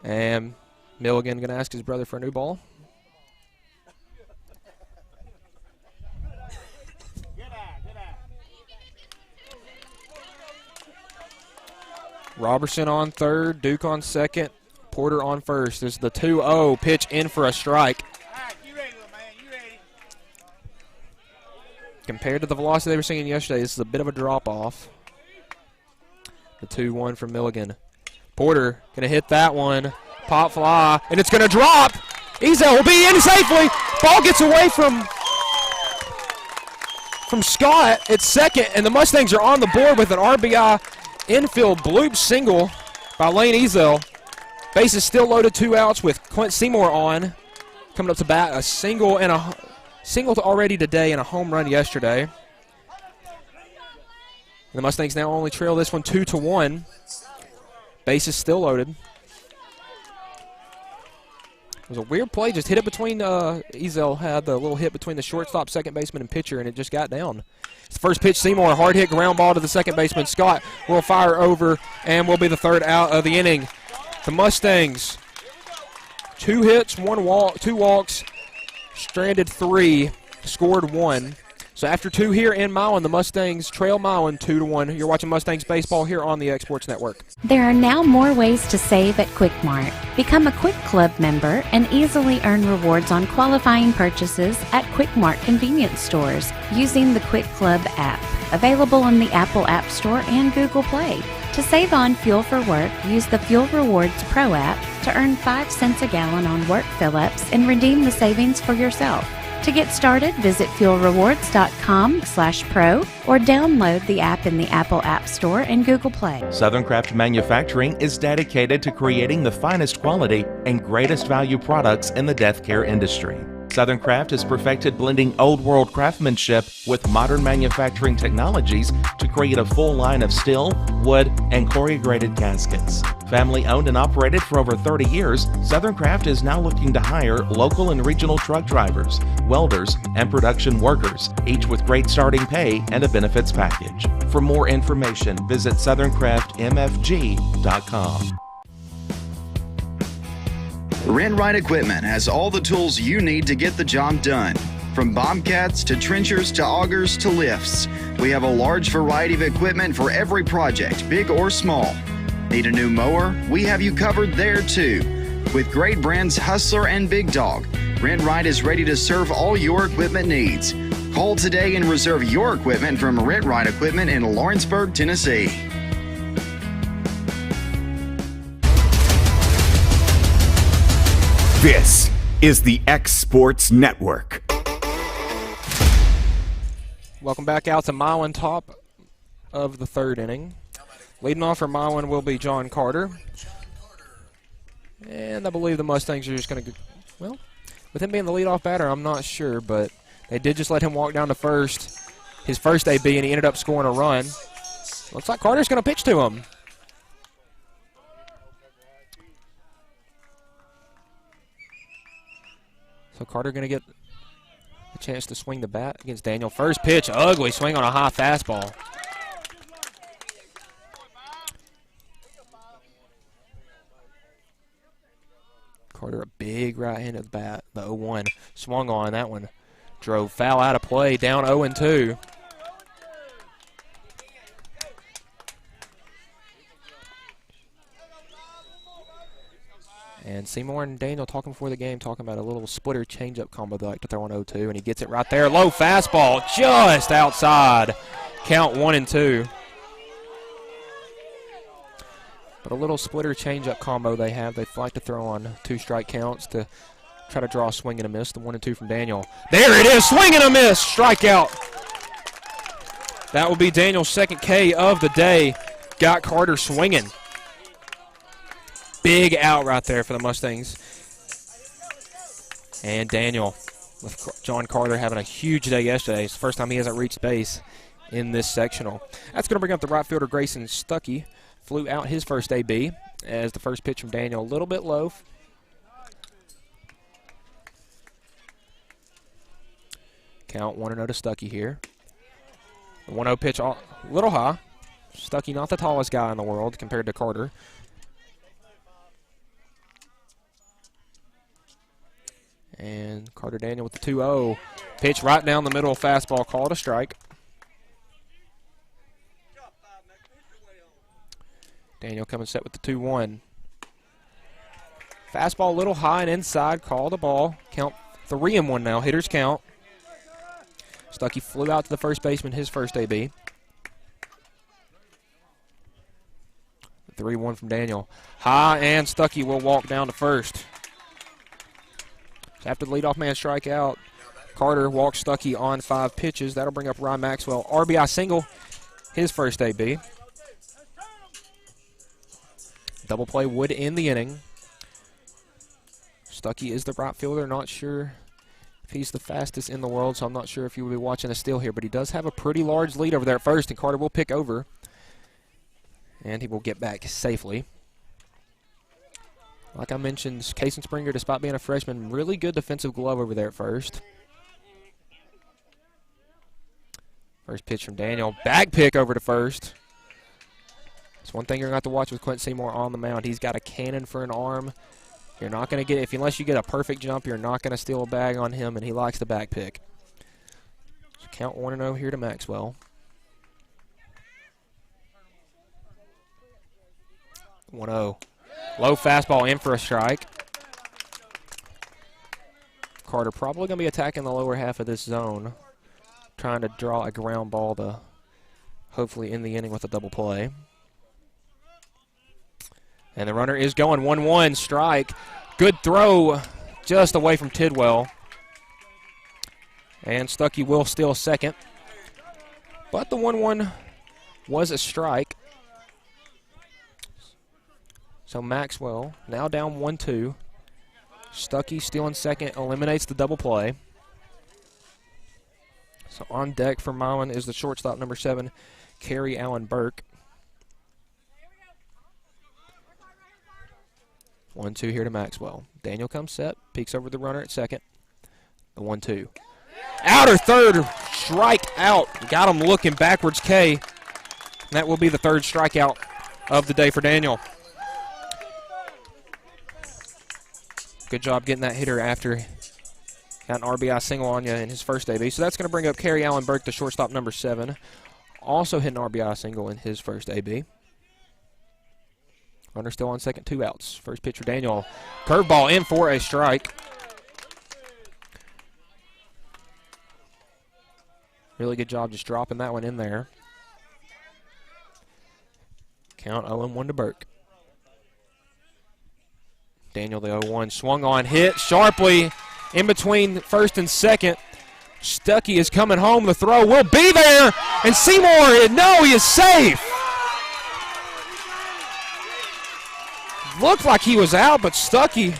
And Milligan going to ask his brother for a new ball. Robertson on third, Duke on second, Porter on first. This is the 2-0 pitch in for a strike. Compared to the velocity they were seeing yesterday, this is a bit of a drop-off. The 2-1 from Milligan. Porter going to hit that one. Pop fly, and it's going to drop. Ezel will be in safely. Ball gets away from Scott at second, and the Mustangs are on the board with an RBI infield bloop single by Lane Ezel. Bases still loaded, 2 outs with Clint Seymour on. Coming up to bat, a single already today and a home run yesterday. And the Mustangs now only trail this one 2-1. Bases still loaded. It was a weird play, just hit it between, Ezel had the little hit between the shortstop, second baseman, and pitcher, and it just got down. It's the first pitch, Seymour, hard hit ground ball to the second baseman. Scott will fire over and will be the 3rd out of the inning. The Mustangs, 2 hits, 2 walks, stranded 3, scored 1. So after 2 here in Milan, the Mustangs trail Milan 2-1. You're watching Mustangs baseball here on the X Sports Network. There are now more ways to save at Quick Mart. Become a Quick Club member and easily earn rewards on qualifying purchases at Quick Mart convenience stores using the Quick Club app, available in the Apple App Store and Google Play. To save on fuel for work, use the Fuel Rewards Pro app to earn 5 cents a gallon on work fill-ups and redeem the savings for yourself. To get started, visit fuelrewards.com/pro or download the app in the Apple App Store and Google Play. Southern Craft Manufacturing is dedicated to creating the finest quality and greatest value products in the death care industry. Southern Craft has perfected blending old world craftsmanship with modern manufacturing technologies to create a full line of steel, wood, and corrugated caskets. Family owned and operated for over 30 years, Southern Craft is now looking to hire local and regional truck drivers, welders, and production workers, each with great starting pay and a benefits package. For more information, visit SouthernCraftMFG.com. Rent Right Equipment has all the tools you need to get the job done. From bobcats to trenchers to augers to lifts, we have a large variety of equipment for every project, big or small. Need a new mower? We have you covered there too. With great brands Hustler and Big Dog, Rent Right is ready to serve all your equipment needs. Call today and reserve your equipment from Rent Right Equipment in Lawrenceburg, Tennessee. This is the X Sports Network. Welcome back out to Milan, top of the third inning. Leading off for Milan will be John Carter. And I believe the Mustangs are just going to, well, with him being the leadoff batter, I'm not sure, but they did just let him walk down to first, his first AB, and he ended up scoring a run. Looks like Carter's going to pitch to him. So Carter going to get a chance to swing the bat against Daniel. First pitch, ugly swing on a high fastball. Carter a big right hand at the bat. The 0-1 swung on that one. Drove foul out of play, down 0-2. And Seymour and Daniel talking before the game, talking about a little splitter changeup combo they like to throw on 0-2, and he gets it right there. Low fastball just outside. Count 1-2. But a little splitter changeup combo they have. They like to throw on 2 strike counts to try to draw a swing and a miss. The 1-2 from Daniel. There it is, swing and a miss, strikeout. That will be Daniel's second K of the day. Got Carter swinging. Big out right there for the Mustangs. And Daniel, with John Carter having a huge day yesterday. It's the first time he hasn't reached base in this sectional. That's going to bring up the right fielder, Grayson Stuckey. Flew out his first AB as the first pitch from Daniel, a little bit low. Count 1-0 to Stuckey here. The 1-0 pitch a little high. Stuckey not the tallest guy in the world compared to Carter. And Carter Daniel with the 2-0. Pitch right down the middle, fastball called a strike. Daniel coming set with the 2-1. Fastball a little high and inside, call the ball. Count 3-1 now, hitters count. Stuckey flew out to the first baseman, his first AB. 3-1 from Daniel. High, and Stuckey will walk down to first. So after the leadoff man strike out, Carter walks Stuckey on 5 pitches. That'll bring up Ryan Maxwell. RBI single, his first AB. Double play would end the inning. Stuckey is the right fielder. Not sure if he's the fastest in the world, so I'm not sure if you will be watching a steal here, but he does have a pretty large lead over there at first, and Carter will pick over. And he will get back safely. Like I mentioned, Kason Springer, despite being a freshman, really good defensive glove over there at first. First pitch from Daniel. Back pick over to first. It's one thing you're going to have to watch with Quentin Seymour on the mound. He's got a cannon for an arm. You're not going to get, unless you get a perfect jump, you're not going to steal a bag on him, and he likes the back pick. So count 1-0 here to Maxwell. 1-0. Low fastball in for a strike. Carter probably going to be attacking the lower half of this zone, trying to draw a ground ball to hopefully end the inning with a double play. And the runner is going 1-1, strike. Good throw just away from Tidwell. And Stuckey will steal second. But the 1-1 was a strike. So Maxwell now down 1-2. Stuckey stealing second, eliminates the double play. So on deck for Milan is the shortstop, number 7, Kerry Allen Burke. 1-2 here to Maxwell. Daniel comes set, peeks over the runner at second. The 1-2. Outer third, strike out. Got him looking backwards, K. And that will be the third strikeout of the day for Daniel. Good job getting that hitter after got an RBI single on you in his first AB. So that's going to bring up Kerry Allen Burke, the shortstop, number 7. Also hit an RBI single in his first AB. Runner still on second, 2 outs. First pitch for Daniel. Curveball in for a strike. Really good job just dropping that one in there. Count 0-1 to Burke. Daniel, the 0-1, swung on, hit sharply in between first and second. Stuckey is coming home. The throw will be there, and Seymour, no, he is safe. Looked like he was out, but Stuckey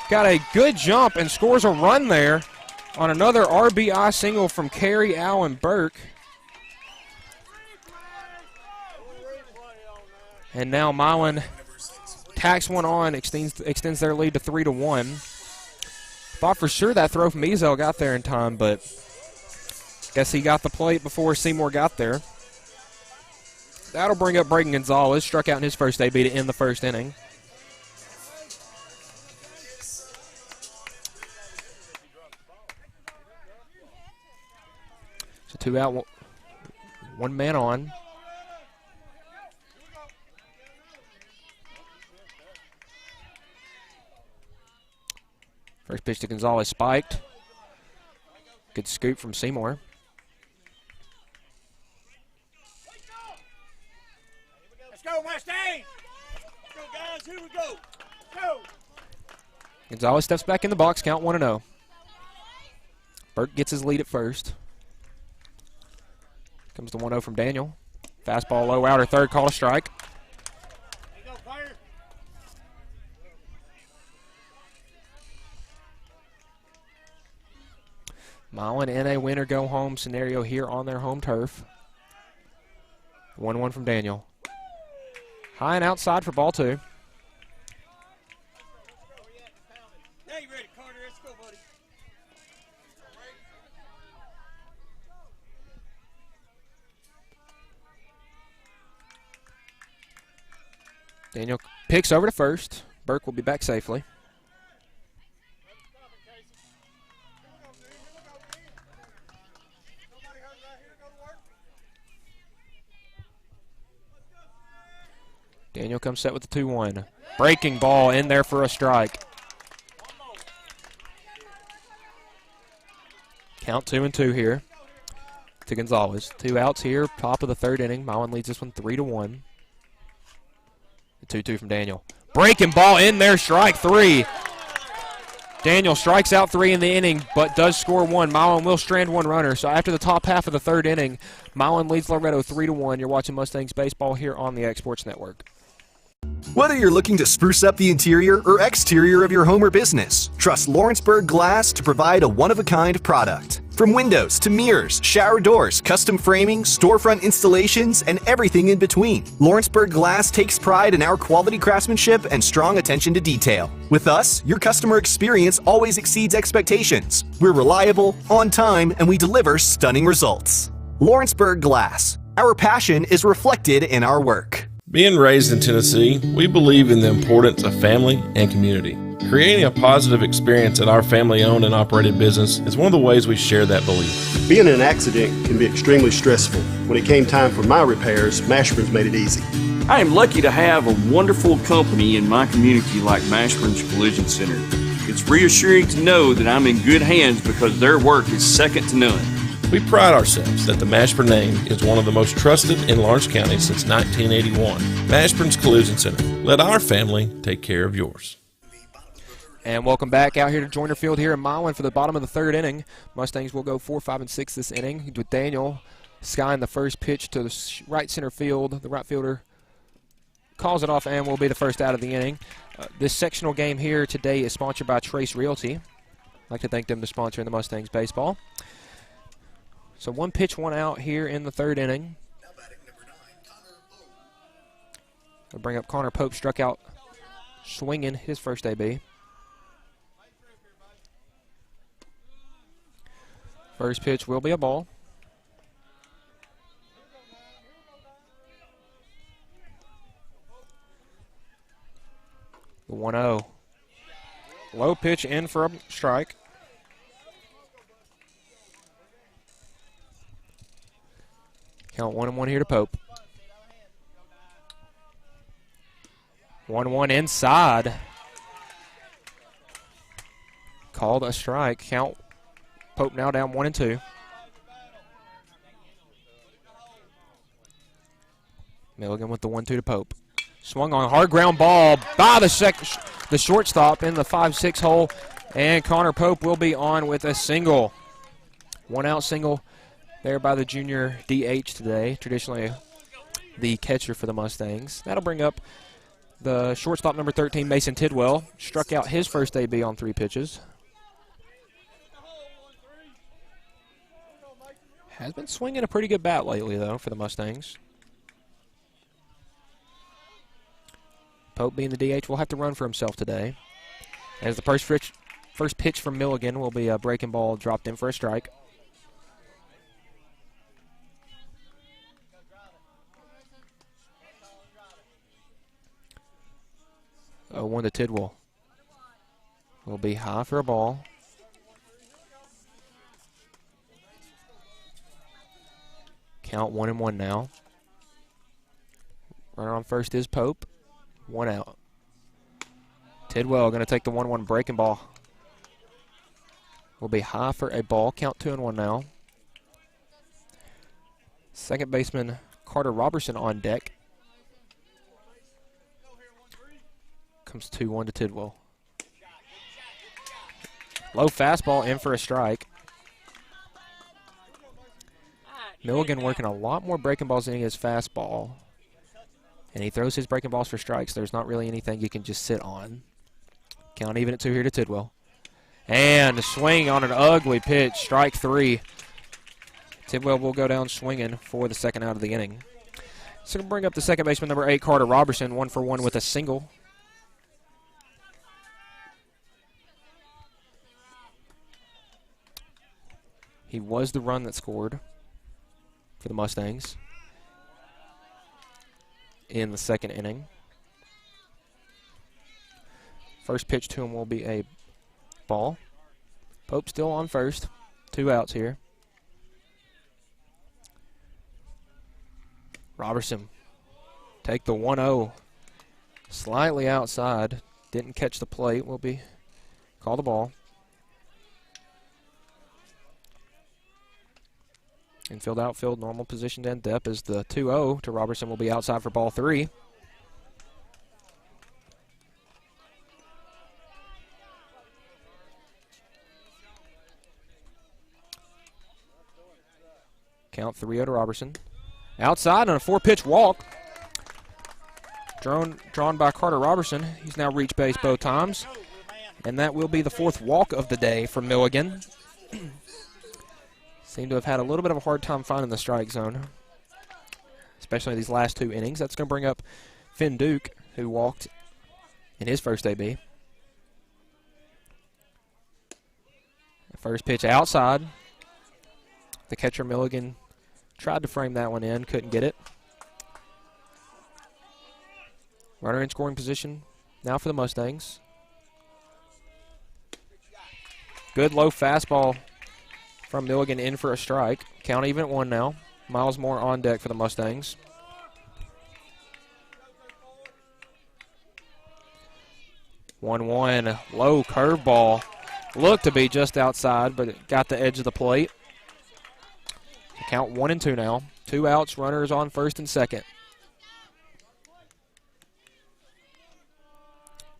got a good jump and scores a run there on another RBI single from Carey Allen Burke. And now Milan tacks one on, extends their lead to 3-1. Thought for sure that throw from Ezel got there in time, but guess he got the plate before Seymour got there. That'll bring up Braden Gonzalez, struck out in his first AB to end the first inning. So 2 out, 1 man on. First pitch to Gonzalez spiked. Good scoop from Seymour. Let's go, Mustang! Let's go, guys. Here we go. Go! Gonzalez steps back in the box, count 1-0. Burke gets his lead at first. Comes the 1-0 from Daniel. Fastball low, outer third, call a strike. Milan in a win or go home scenario here on their home turf. 1-1 from Daniel. High and outside for ball 2. Now you ready, Carter? Let's go, buddy. Daniel picks over to first. Burke will be back safely. Daniel comes set with the 2-1. Breaking ball in there for a strike. Count 2-2 here to Gonzalez. 2 outs here, top of the third inning. Milan leads this one 3-1. The 2-2 from Daniel. Breaking ball in there, strike 3. Daniel strikes out 3 in the inning, but does score 1. Milan will strand 1 runner. So after the top half of the third inning, Milan leads Loretto 3-1. You're watching Mustangs baseball here on the X Sports Network. Whether you're looking to spruce up the interior or exterior of your home or business, trust Lawrenceburg Glass to provide a one-of-a-kind product. From windows to mirrors, shower doors, custom framing, storefront installations, and everything in between, Lawrenceburg Glass takes pride in our quality craftsmanship and strong attention to detail. With us, your customer experience always exceeds expectations. We're reliable, on time, and we deliver stunning results. Lawrenceburg Glass. Our passion is reflected in our work. Being raised in Tennessee, we believe in the importance of family and community. Creating a positive experience at our family-owned and operated business is one of the ways we share that belief. Being in an accident can be extremely stressful. When it came time for my repairs, Mashburn's made it easy. I am lucky to have a wonderful company in my community like Mashburn's Collision Center. It's reassuring to know that I'm in good hands because their work is second to none. We pride ourselves that the Mashburn name is one of the most trusted in Lawrence County since 1981. Mashburn's Collision Center. Let our family take care of yours. And welcome back out here to Joyner Field here in Milan for the bottom of the third inning. Mustangs will go 4, 5, and 6 this inning with Daniel skying the first pitch to the right center field. The right fielder calls it off and will be the first out of the inning. This sectional game here today is sponsored by Trace Realty. I'd like to thank them for sponsoring the Mustangs baseball. So 1 pitch, 1 out here in the third inning. We'll bring up Connor Pope, struck out swinging his first AB. First pitch will be a ball. The 1-0. Low pitch in for a strike. Count 1-1 here to Pope. 1-1 inside. Called a strike. Count Pope now down 1-2. Milligan with the 1-2 to Pope. Swung on hard ground ball by the the shortstop in the 5-6 hole, and Connor Pope will be on with a single. One-out single there by the junior DH today, traditionally the catcher for the Mustangs. That'll bring up the shortstop number 13, Mason Tidwell. Struck out his first AB on 3 pitches. Has been swinging a pretty good bat lately, though, for the Mustangs. Pope, being the DH, will have to run for himself today, as the first pitch from Milligan will be a breaking ball dropped in for a strike. Oh, 1 to Tidwell. Will be high for a ball. Count 1-1 now. Runner on first is Pope. 1 out. Tidwell going to take the 1-1 breaking ball. Will be high for a ball. Count 2-1 now. Second baseman Carter Robertson on deck. Comes 2-1 to Tidwell. Low fastball in for a strike. Milligan working a lot more breaking balls than he is fastball. And he throws his breaking balls for strikes. There's not really anything you can just sit on. Count even at 2 here to Tidwell. And a swing on an ugly pitch. Strike 3. Tidwell will go down swinging for the second out of the inning. So we'll bring up the second baseman, number 8, Carter Robertson, 1 for 1 with a single. He was the run that scored for the Mustangs in the second inning. First pitch to him will be a ball. Pope still on first. 2 outs here. Robertson take the 1-0. Slightly outside. Didn't catch the plate. Will be call the ball. Infield, outfield, normal position and depth as the 2-0 to Robertson will be outside for ball 3. Count 3-0 to Robertson. Outside on a 4-pitch walk. Drawn by Carter Robertson. He's now reached base both times. And that will be the 4th walk of the day for Milligan. Seem to have had a little bit of a hard time finding the strike zone, especially these last 2 innings. That's going to bring up Finn Duke, who walked in his first AB. First pitch outside. The catcher Milligan tried to frame that one in, couldn't get it. Runner in scoring position now for the Mustangs. Good low fastball from Milligan in for a strike. Count even at 1 now. Miles Moore on deck for the Mustangs. One low curveball. Looked to be just outside, but it got the edge of the plate. Count 1-2 now. 2 outs, runners on first and second.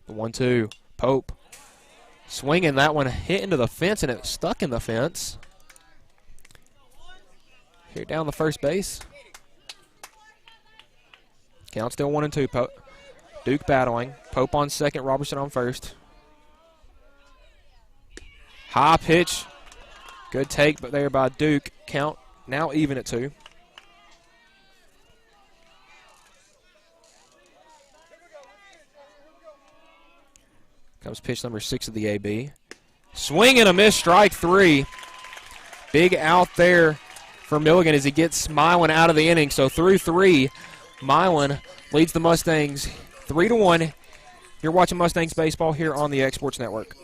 The 1-2, Pope. Swinging that one, hit into the fence, and it stuck in the fence. Here down the first base. Count still 1-2. Duke battling. Pope on second, Robertson on first. High pitch. Good take, but there by Duke. Count now even at 2. Comes pitch number 6 of the AB. Swing and a miss, strike 3. Big out there for Milligan as he gets Milan out of the inning. So through 3, Milan leads the Mustangs 3-1. You're watching Mustangs baseball here on the X Sports Network.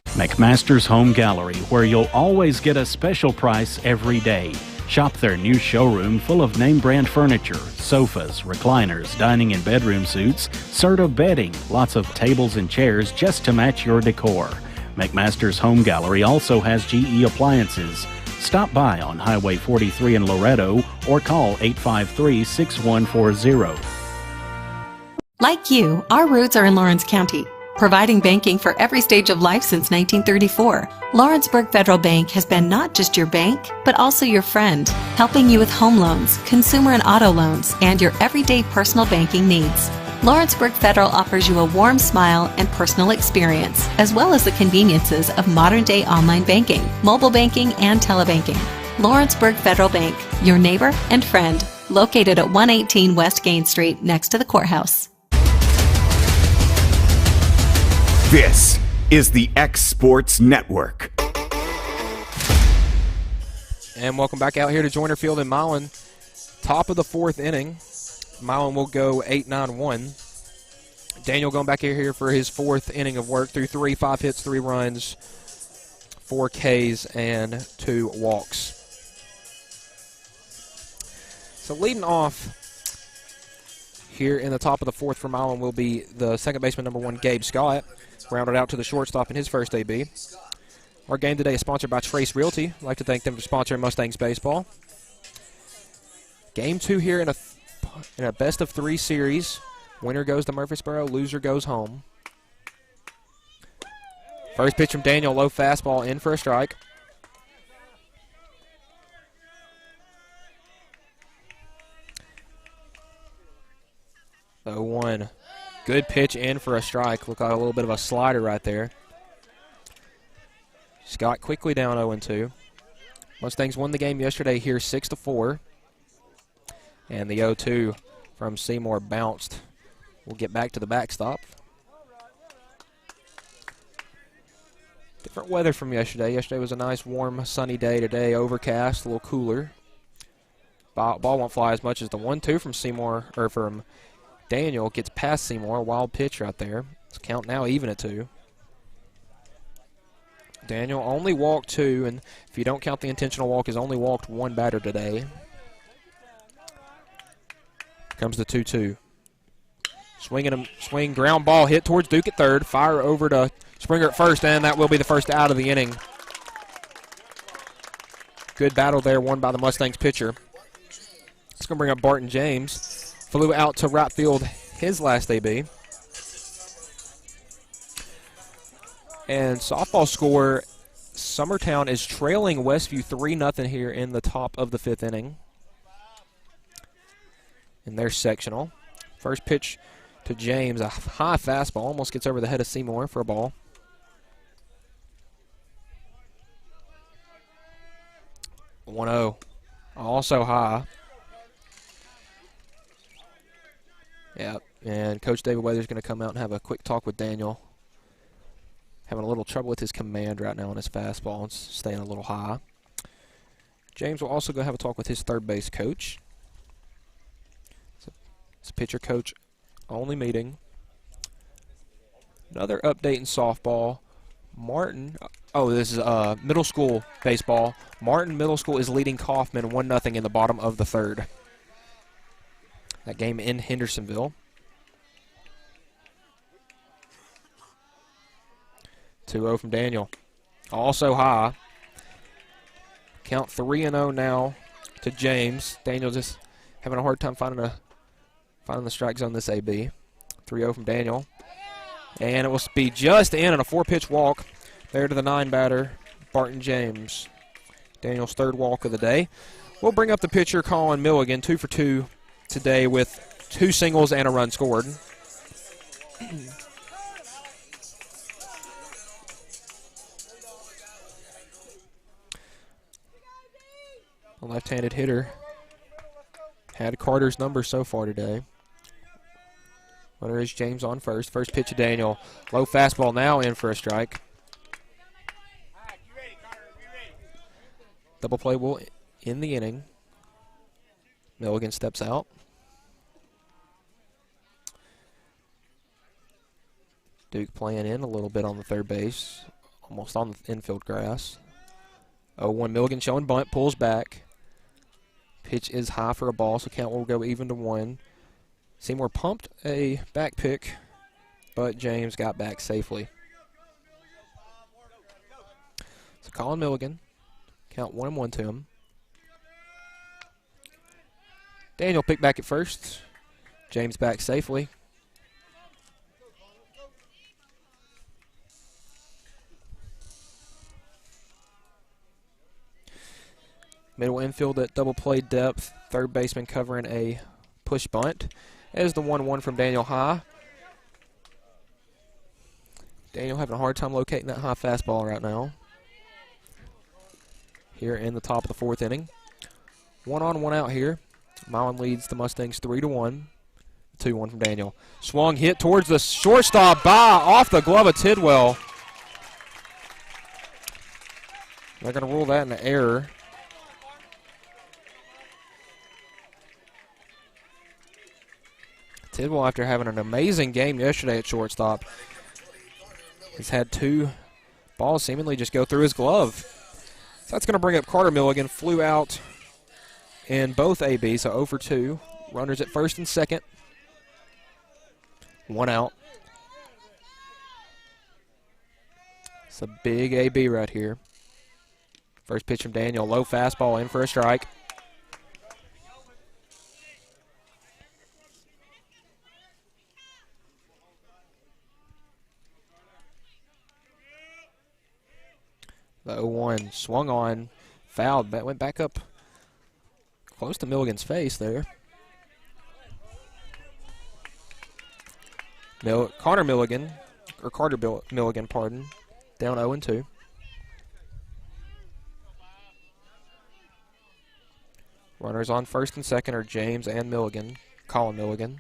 McMaster's Home Gallery, where you'll always get a special price every day. Shop their new showroom full of name-brand furniture, sofas, recliners, dining and bedroom suites, Serta bedding, lots of tables and chairs just to match your decor. McMaster's Home Gallery also has GE appliances. Stop by on Highway 43 in Loretto or call 853-6140. Like you, our roots are in Lawrence County, providing banking for every stage of life since 1934. Lawrenceburg Federal Bank has been not just your bank, but also your friend, helping you with home loans, consumer and auto loans, and your everyday personal banking needs. Lawrenceburg Federal offers you a warm smile and personal experience, as well as the conveniences of modern-day online banking, mobile banking, and telebanking. Lawrenceburg Federal Bank, your neighbor and friend, located at 118 West Gain Street next to the courthouse. This is the X Sports Network. And welcome back out here to Joyner Field in Milan. Top of the fourth inning. Milan will go 8-9-1. Daniel going back here for his fourth inning of work through 5 hits, 3 runs, 4 Ks, and 2 walks. So leading off here in the top of the fourth for Milan will be the second baseman, number 1, Gabe Scott, rounded out to the shortstop in his first AB. Our game today is sponsored by Trace Realty. I'd like to thank them for sponsoring Mustangs baseball. Game 2 here in a best-of-3 series. Winner goes to Murfreesboro, loser goes home. First pitch from Daniel, low fastball in for a strike. The 0-1. Good pitch in for a strike. Looked like a little bit of a slider right there. Scott quickly down 0-2. Mustangs won the game yesterday here 6-4. And the 0-2 from Seymour bounced. We'll get back to the backstop. Different weather from yesterday. Yesterday was a nice, warm, sunny day. Today, overcast, a little cooler. Ball won't fly as much as the 1-2 from Seymour, or from Daniel gets past Seymour. A wild pitch right there. Let's count now even at 2. Daniel only walked 2, and if you don't count the intentional walk, has only walked 1 batter today. Comes the 2-2. Swing, ground ball hit towards Duke at third. Fire over to Springer at first, and that will be the first out of the inning. Good battle there, won by the Mustangs pitcher. It's going to bring up Barton James. Flew out to right field his last AB. And softball score, Summertown is trailing Westview 3-0 here in the top of the 5th inning. In their sectional. First pitch to James, a high fastball, almost gets over the head of Seymour for a ball. The 1-0, also high. Yeah, and Coach David Weather's going to come out and have a quick talk with Daniel. Having a little trouble with his command right now on his fastball. It's staying a little high. James will also go have a talk with his third base coach. It's a pitcher coach only meeting. Another update in softball. Martin, this is middle school baseball. Martin Middle School is leading Kaufman 1-0 in the bottom of the 3rd. That game in Hendersonville. 2-0 from Daniel. Also high. Count 3-0 now to James. Daniel just having a hard time finding the strike zone this AB. 3-0 from Daniel. And it will be just in on a 4-pitch walk there to the 9 batter, Barton James. Daniel's 3rd walk of the day. We'll bring up the pitcher, Colin Milligan, 2 for 2 today with 2 singles and a run scored. A left-handed hitter had Carter's number so far today. Runner is James on first. First pitch to Daniel. Low fastball now in for a strike. Double play will end the inning. Milligan steps out. Duke playing in a little bit on the third base. Almost on the infield grass. 0-1 Milligan showing bunt. Pulls back. Pitch is high for a ball, so count will go even to 1. Seymour pumped a back pick, but James got back safely. So Colin Milligan, count 1-1 to him. Daniel picked back at first. James back safely. Middle infield at double play depth. Third baseman covering a push bunt. As the 1-1 from Daniel High. Daniel having a hard time locating that high fastball right now. Here in the top of the fourth inning. 1 on, 1 out here. Milan leads the Mustangs 3-1. 2-1 from Daniel. Swung, hit towards the shortstop off the glove of Tidwell. They're going to rule that an error. Tidwell, after having an amazing game yesterday at shortstop, has had 2 balls seemingly just go through his glove. So that's going to bring up Carter Milligan. Flew out in both ABs, so 0 for 2. Runners at first and second. 1 out. It's a big AB right here. First pitch from Daniel, low fastball in for a strike. The 0-1 swung on, fouled, that went back up close to Milligan's face there. Carter Milligan, pardon, down 0-2. Runners on first and second are James and Milligan, Colin Milligan.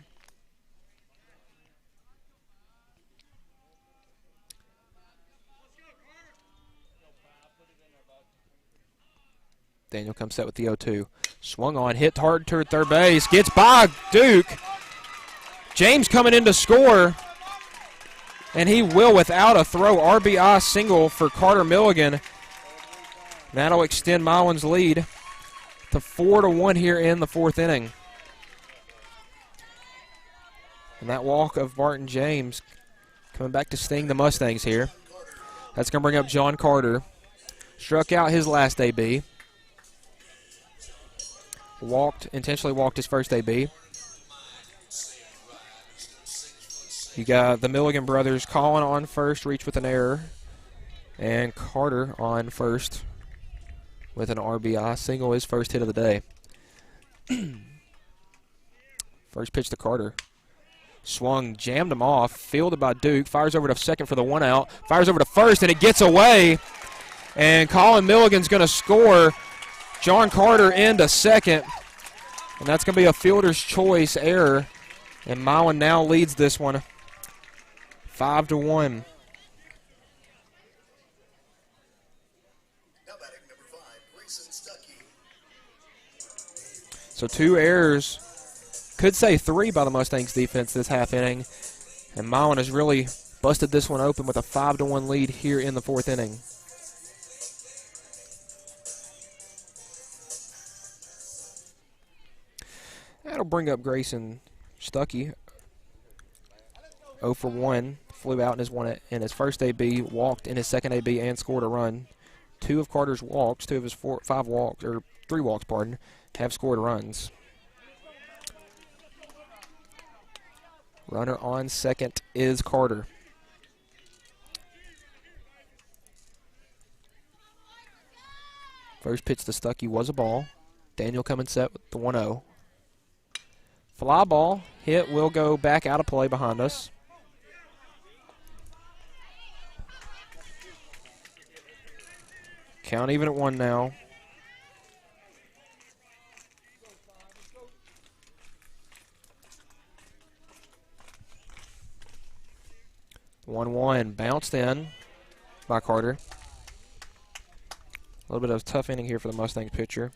Daniel comes set with the 0-2. Swung on, hit hard toward third base, gets by Duke. James coming in to score, and he will, without a throw, RBI single for Carter Milligan. That'll extend Milan's lead to 4-1 here in the fourth inning. And that walk of Barton James coming back to sting the Mustangs here. That's going to bring up John Carter. Struck out his last AB. Intentionally walked his first AB. You got the Milligan brothers, Colin on first, reach with an error, and Carter on first with an RBI single, his first hit of the day. First pitch to Carter. Swung, jammed him off, fielded by Duke, fires over to second for the 1 out, fires over to first, and it gets away. And Colin Milligan's going to score. John Carter into second, and that's going to be a fielder's choice error. And Milan now leads this one 5-1. So 2 errors, could say 3 by the Mustangs defense this half inning. And Milan has really busted this one open with a 5-1 lead here in the fourth inning. That'll bring up Grayson Stuckey. 0 for 1, flew out in his first AB, walked in his second AB, and scored a run. 2 of Carter's walks, 2 of his 3 walks, have scored runs. Runner on second is Carter. First pitch to Stuckey was a ball. Daniel coming set with the 1-0. Fly ball, hit, will go back out of play behind us. Count even at 1 now. The 1-1 bounced in by Carter. A little bit of a tough inning here for the Mustangs pitcher.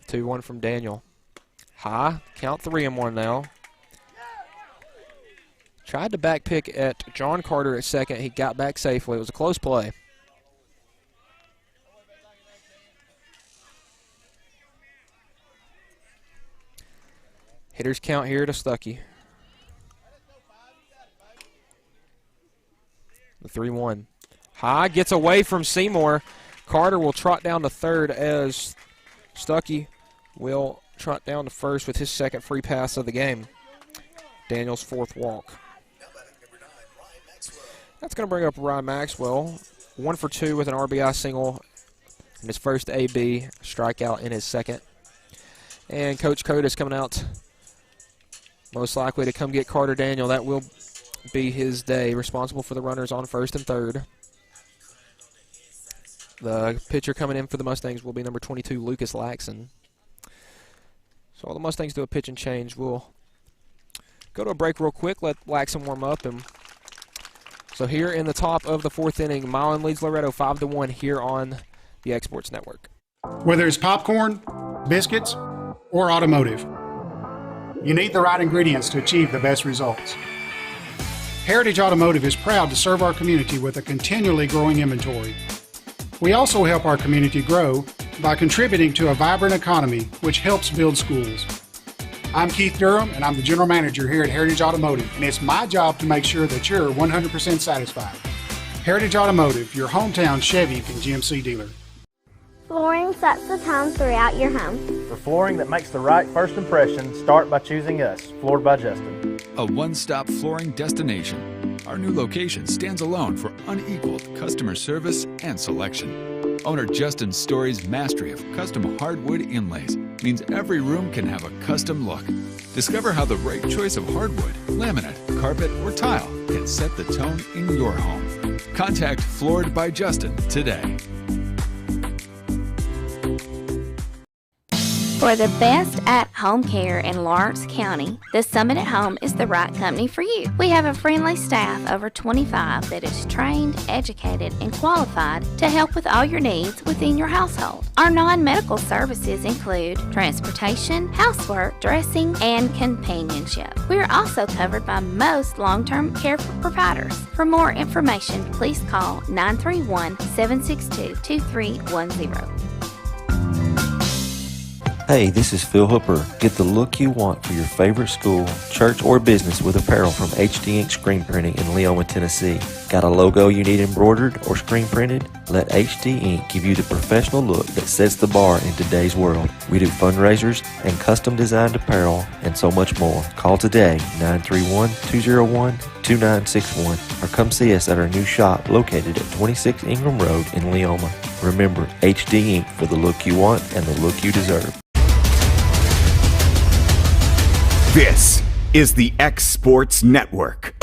The 2-1 from Daniel. High, count 3-1 now. Tried to back pick at John Carter at second. He got back safely. It was a close play. Hitters count here to Stuckey. The 3-1. High gets away from Seymour. Carter will trot down to third as Stuckey will trot down to first with his second free pass of the game. Daniel's fourth walk. That's going to bring up Ryan Maxwell. 1 for 2 with an RBI single in his first AB, strikeout in his second. And Coach Curtis coming out most likely to come get Carter Daniel. That will be his day, responsible for the runners on first and third. The pitcher coming in for the Mustangs will be number 22, Lucas Laxon. So while the Mustangs do a pitch and change, we'll go to a break real quick, let Laxon warm up. And so here in the top of the fourth inning, Milan leads Loretto 5-1 here on the Exports Network. Whether it's popcorn, biscuits, or automotive, you need the right ingredients to achieve the best results. Heritage Automotive is proud to serve our community with a continually growing inventory. We also help our community grow by contributing to a vibrant economy, which helps build schools. I'm Keith Durham, and I'm the General Manager here at Heritage Automotive, and it's my job to make sure that you're 100% satisfied. Heritage Automotive, your hometown Chevy and GMC dealer. Flooring sets the tone throughout your home. For flooring that makes the right first impression, start by choosing us, Floored by Justin. A one-stop flooring destination. Our new location stands alone for unequaled customer service and selection. Owner Justin Story's mastery of custom hardwood inlays means every room can have a custom look. Discover how the right choice of hardwood, laminate, carpet, or tile can set the tone in your home. Contact Floored by Justin today. For the best at-home care in Lawrence County, the Summit at Home is the right company for you. We have a friendly staff over 25 that is trained, educated, and qualified to help with all your needs within your household. Our non-medical services include transportation, housework, dressing, and companionship. We are also covered by most long-term care providers. For more information, please call 931-762-2310. Hey, this is Phil Hooper. Get the look you want for your favorite school, church, or business with apparel from HD Ink Screen Printing in Leoma, Tennessee. Got a logo you need embroidered or screen printed? Let HD Ink give you the professional look that sets the bar in today's world. We do fundraisers and custom designed apparel and so much more. Call today, 931-201-2961, or come see us at our new shop located at 26 Ingram Road in Leoma. Remember, HD Ink for the look you want and the look you deserve. This is the X Sports Network.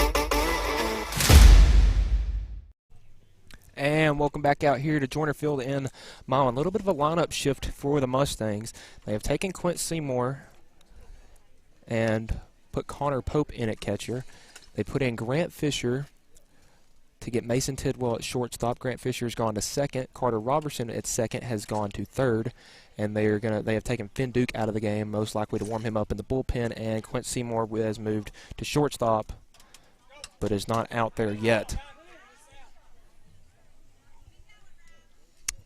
And welcome back out here to Joyner Field in Milan. A little bit of a lineup shift for the Mustangs. They have taken Quint Seymour and put Connor Pope in at catcher. They put in Grant Fisher to get Mason Tidwell at shortstop. Grant Fisher's gone to second. Carter Robertson at second has gone to third. And they have taken Finn Duke out of the game, most likely to warm him up in the bullpen. And Quint Seymour has moved to shortstop, but is not out there yet.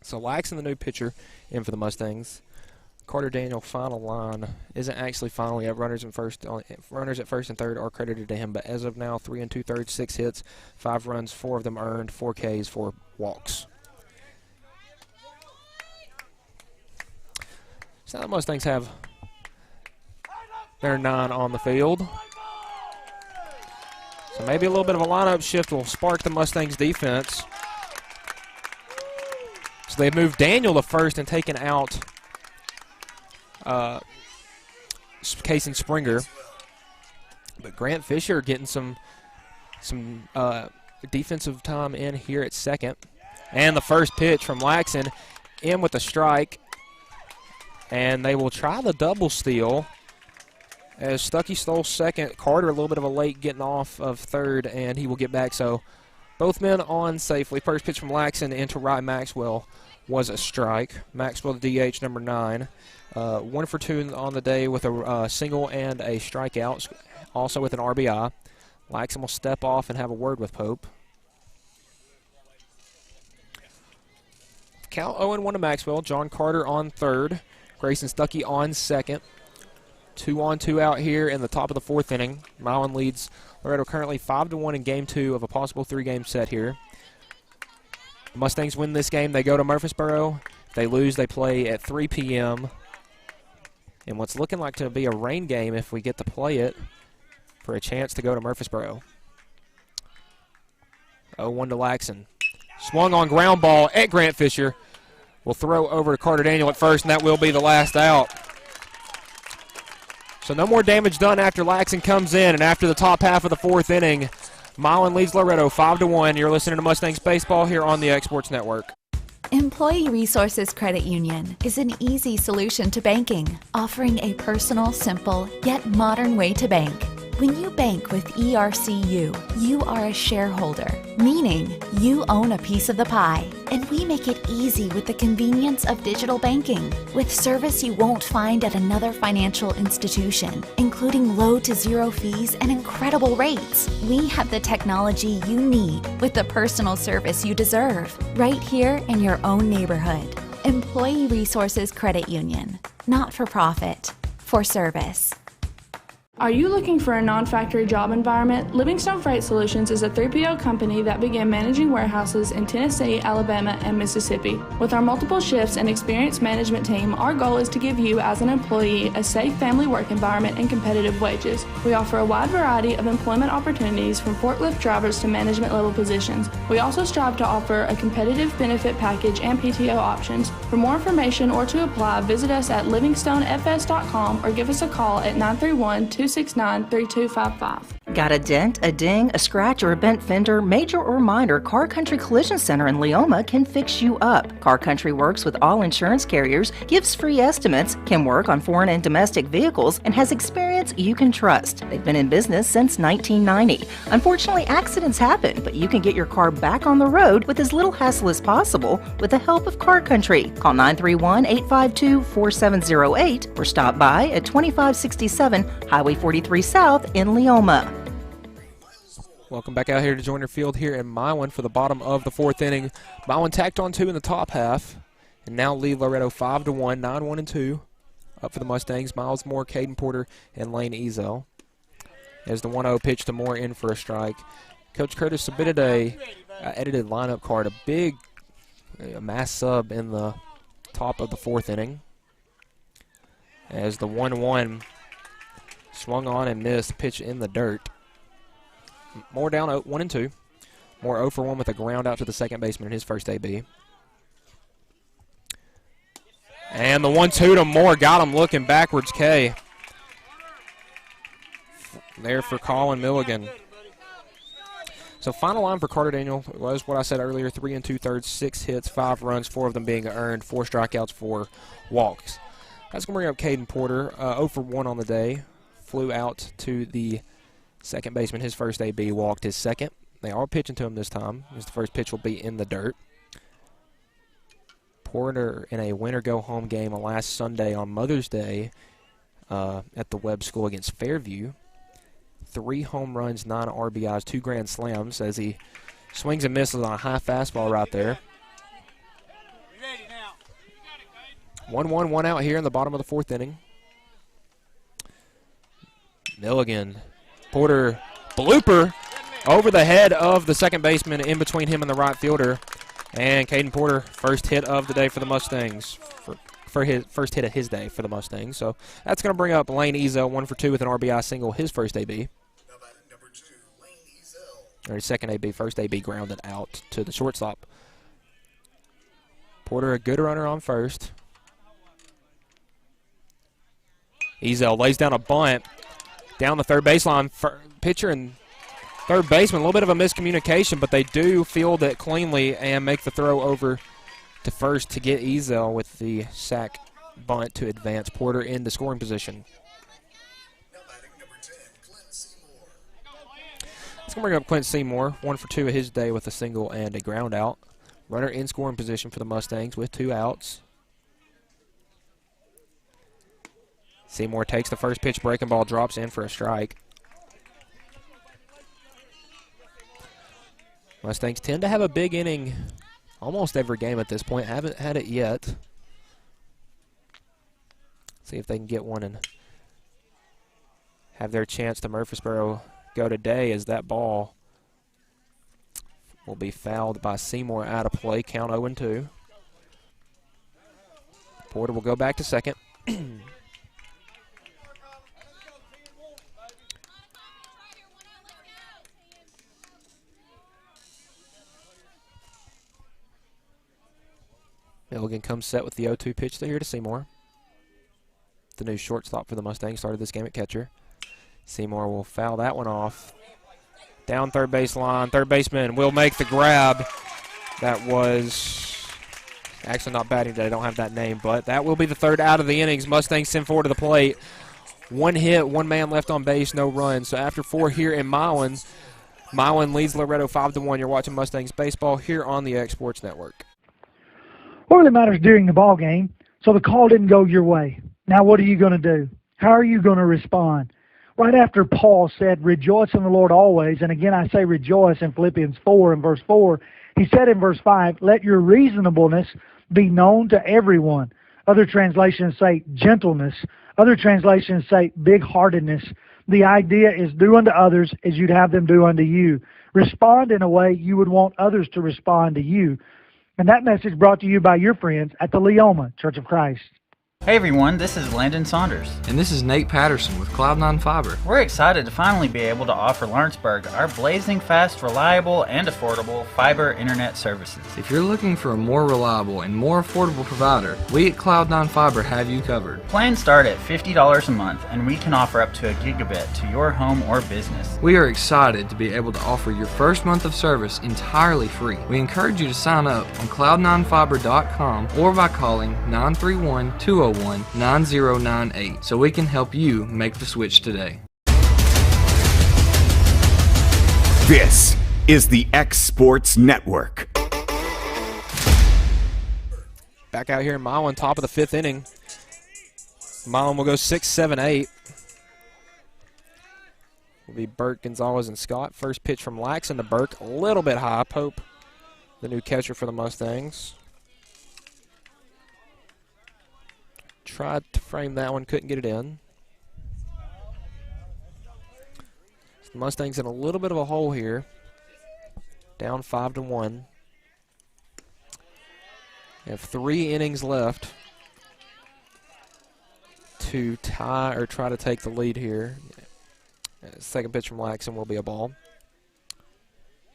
So Laxon, the new pitcher, in for the Mustangs. Carter Daniel, final line, isn't actually final. We have runners at first and third are credited to him, but as of now, 3 2/3, 6 hits, 5 runs, 4 of them earned, 4 Ks, 4 walks. So the Mustangs have their 9 on the field. So maybe a little bit of a lineup shift will spark the Mustangs' defense. So they've moved Daniel to first and taken out Kason Springer. But Grant Fisher getting some defensive time in here at second. And the first pitch from Laxon in with a strike. And they will try the double steal as Stuckey stole second. Carter a little bit of a late getting off of third, and he will get back. So both men on safely. First pitch from Laxon into Ryan Maxwell was a strike. Maxwell, the DH, number 9. 1 for 2 on the day with a single and a strikeout, also with an RBI. Laxon will step off and have a word with Pope. Count 0-1 to Maxwell. John Carter on third. Grayson Stuckey on second. 2-on-2 out here in the top of the fourth inning. Milan leads Loretto currently 5-1 in game 2 of a possible 3-game set here. The Mustangs win this game, they go to Murfreesboro. If they lose, they play at 3 p.m. in what's looking like to be a rain game if we get to play it. for a chance to go to Murfreesboro. 0-1 to Laxon. Swung on ground ball at Grant Fisher. Will throw over to Carter Daniel at first, and that will be the last out. So no more damage done after Laxon comes in, and after the top half of the fourth inning, Milan leads Loretto 5-1. You're listening to Mustangs Baseball here on the X Sports Network. Employee Resources Credit Union is an easy solution to banking, offering a personal, simple, yet modern way to bank. When you bank with ERCU, you are a shareholder, meaning you own a piece of the pie. And we make it easy with the convenience of digital banking, with service you won't find at another financial institution, including low to zero fees and incredible rates. We have the technology you need with the personal service you deserve, right here in your own neighborhood. Employee Resources Credit Union, not for profit, for service. Are you looking for a non-factory job environment? Livingstone Freight Solutions is a 3PL company that began managing warehouses in Tennessee, Alabama, and Mississippi. With our multiple shifts and experienced management team, our goal is to give you, as an employee, a safe family work environment and competitive wages. We offer a wide variety of employment opportunities from forklift drivers to management level positions. We also strive to offer a competitive benefit package and PTO options. For more information or to apply, visit us at livingstonefs.com or give us a call at 931-269-3255. Got a dent, a ding, a scratch, or a bent fender? Major or minor, Car Country Collision Center in Leoma can fix you up. Car Country works with all insurance carriers, gives free estimates, can work on foreign and domestic vehicles, and has experience you can trust. They've been in business since 1990. Unfortunately, accidents happen, but you can get your car back on the road with as little hassle as possible with the help of Car Country. Call 931-852-4708 or stop by at 2567 Highway 43 South in Leoma. Welcome back out here to Joiner Field here in Milan for the bottom of the fourth inning. Milan tacked on 2 in the top half and now lead Loretto 5-1, 9-1-2. Up for the Mustangs, Miles Moore, Caden Porter, and Lane Ezel. As the 1-0 pitch to Moore in for a strike. Coach Curtis submitted a edited lineup card, a big mass sub in the top of the fourth inning. As the 1-1 swung on and missed, pitch in the dirt. Moore down 1-2. Moore 0 for 1 with a ground out to the second baseman in his first AB. And the 1-2 to Moore got him looking backwards. K there for Colin Milligan. So final line for Carter Daniel was what I said earlier: 3 2/3, 6 hits, 5 runs, 4 of them being earned, 4 strikeouts, 4 walks. That's going to bring up Caden Porter, 0 for 1 on the day. Flew out to the second baseman, his first AB, walked his second. They are pitching to him this time, as the first pitch will be in the dirt. Porter in a winner-go-home game last Sunday on Mother's Day at the Webb School against Fairview. 3 home runs, 9 RBIs, 2 grand slams as he swings and misses on a high fastball right there. 1-1, 1 out here in the bottom of the fourth inning. Milligan. Porter blooper over the head of the second baseman in between him and the right fielder. And Caden Porter, first hit of the day for the Mustangs, for his first hit of his day for the Mustangs. So that's going to bring up Lane Ezel, 1 for 2 with an RBI single, his first AB. Or his second AB, first AB grounded out to the shortstop. Porter, a good runner on first. Ezel lays down a bunt down the third baseline. Pitcher and third baseman, a little bit of a miscommunication, but they do field it cleanly and make the throw over to first to get Ezel with the sack bunt to advance Porter into scoring position. It's going to bring up Clint Seymour, 1 for 2 of his day with a single and a ground out. Runner in scoring position for the Mustangs with 2 outs. Seymour takes the first pitch, breaking ball, drops in for a strike. Mustangs tend to have a big inning almost every game at this point. Haven't had it yet. See if they can get one and have their chance to Murfreesboro go today, as that ball will be fouled by Seymour out of play. Count 0-2. Porter will go back to second. Milligan comes set with the 0-2 pitch here to Seymour. The new shortstop for the Mustangs started this game at catcher. Seymour will foul that one off. Down third base line. Third baseman will make the grab. That was actually not batting today. I don't have that name, but that will be the third out of the innings. Mustangs send forward to the plate. One hit, one man left on base, no runs. So after 4 here in Milan, Milan leads Loretto 5-1. You're watching Mustangs baseball here on the X Sports Network. What really matters during the ball game, so the call didn't go your way. Now what are you going to do? How are you going to respond? Right after Paul said, rejoice in the Lord always, and again I say rejoice in Philippians 4 and verse 4, he said in verse 5, let your reasonableness be known to everyone. Other translations say gentleness. Other translations say big-heartedness. The idea is do unto others as you'd have them do unto you. Respond in a way you would want others to respond to you. And that message brought to you by your friends at the Leoma Church of Christ. Hey everyone, this is Landon Saunders. And this is Nate Patterson with Cloud9 Fiber. We're excited to finally be able to offer Lawrenceburg our blazing fast, reliable, and affordable fiber internet services. If you're looking for a more reliable and more affordable provider, we at Cloud9 Fiber have you covered. Plans start at $50 a month, and we can offer up to a gigabit to your home or business. We are excited to be able to offer your first month of service entirely free. We encourage you to sign up on cloud9fiber.com or by calling 931-201-9098 so we can help you make the switch today. This is the X Sports Network. Back out here in Milan, top of the 5th inning. Milan will go 6, 7, 8. Will be Burke, Gonzalez, and Scott. First pitch from Laxon to Burke, a little bit high. Pope, the new catcher for the Mustangs. Tried to frame that one, couldn't get it in. The Mustangs in a little bit of a hole here. Down 5-1. They have 3 innings left to tie or try to take the lead here. Second pitch from Laxon will be a ball.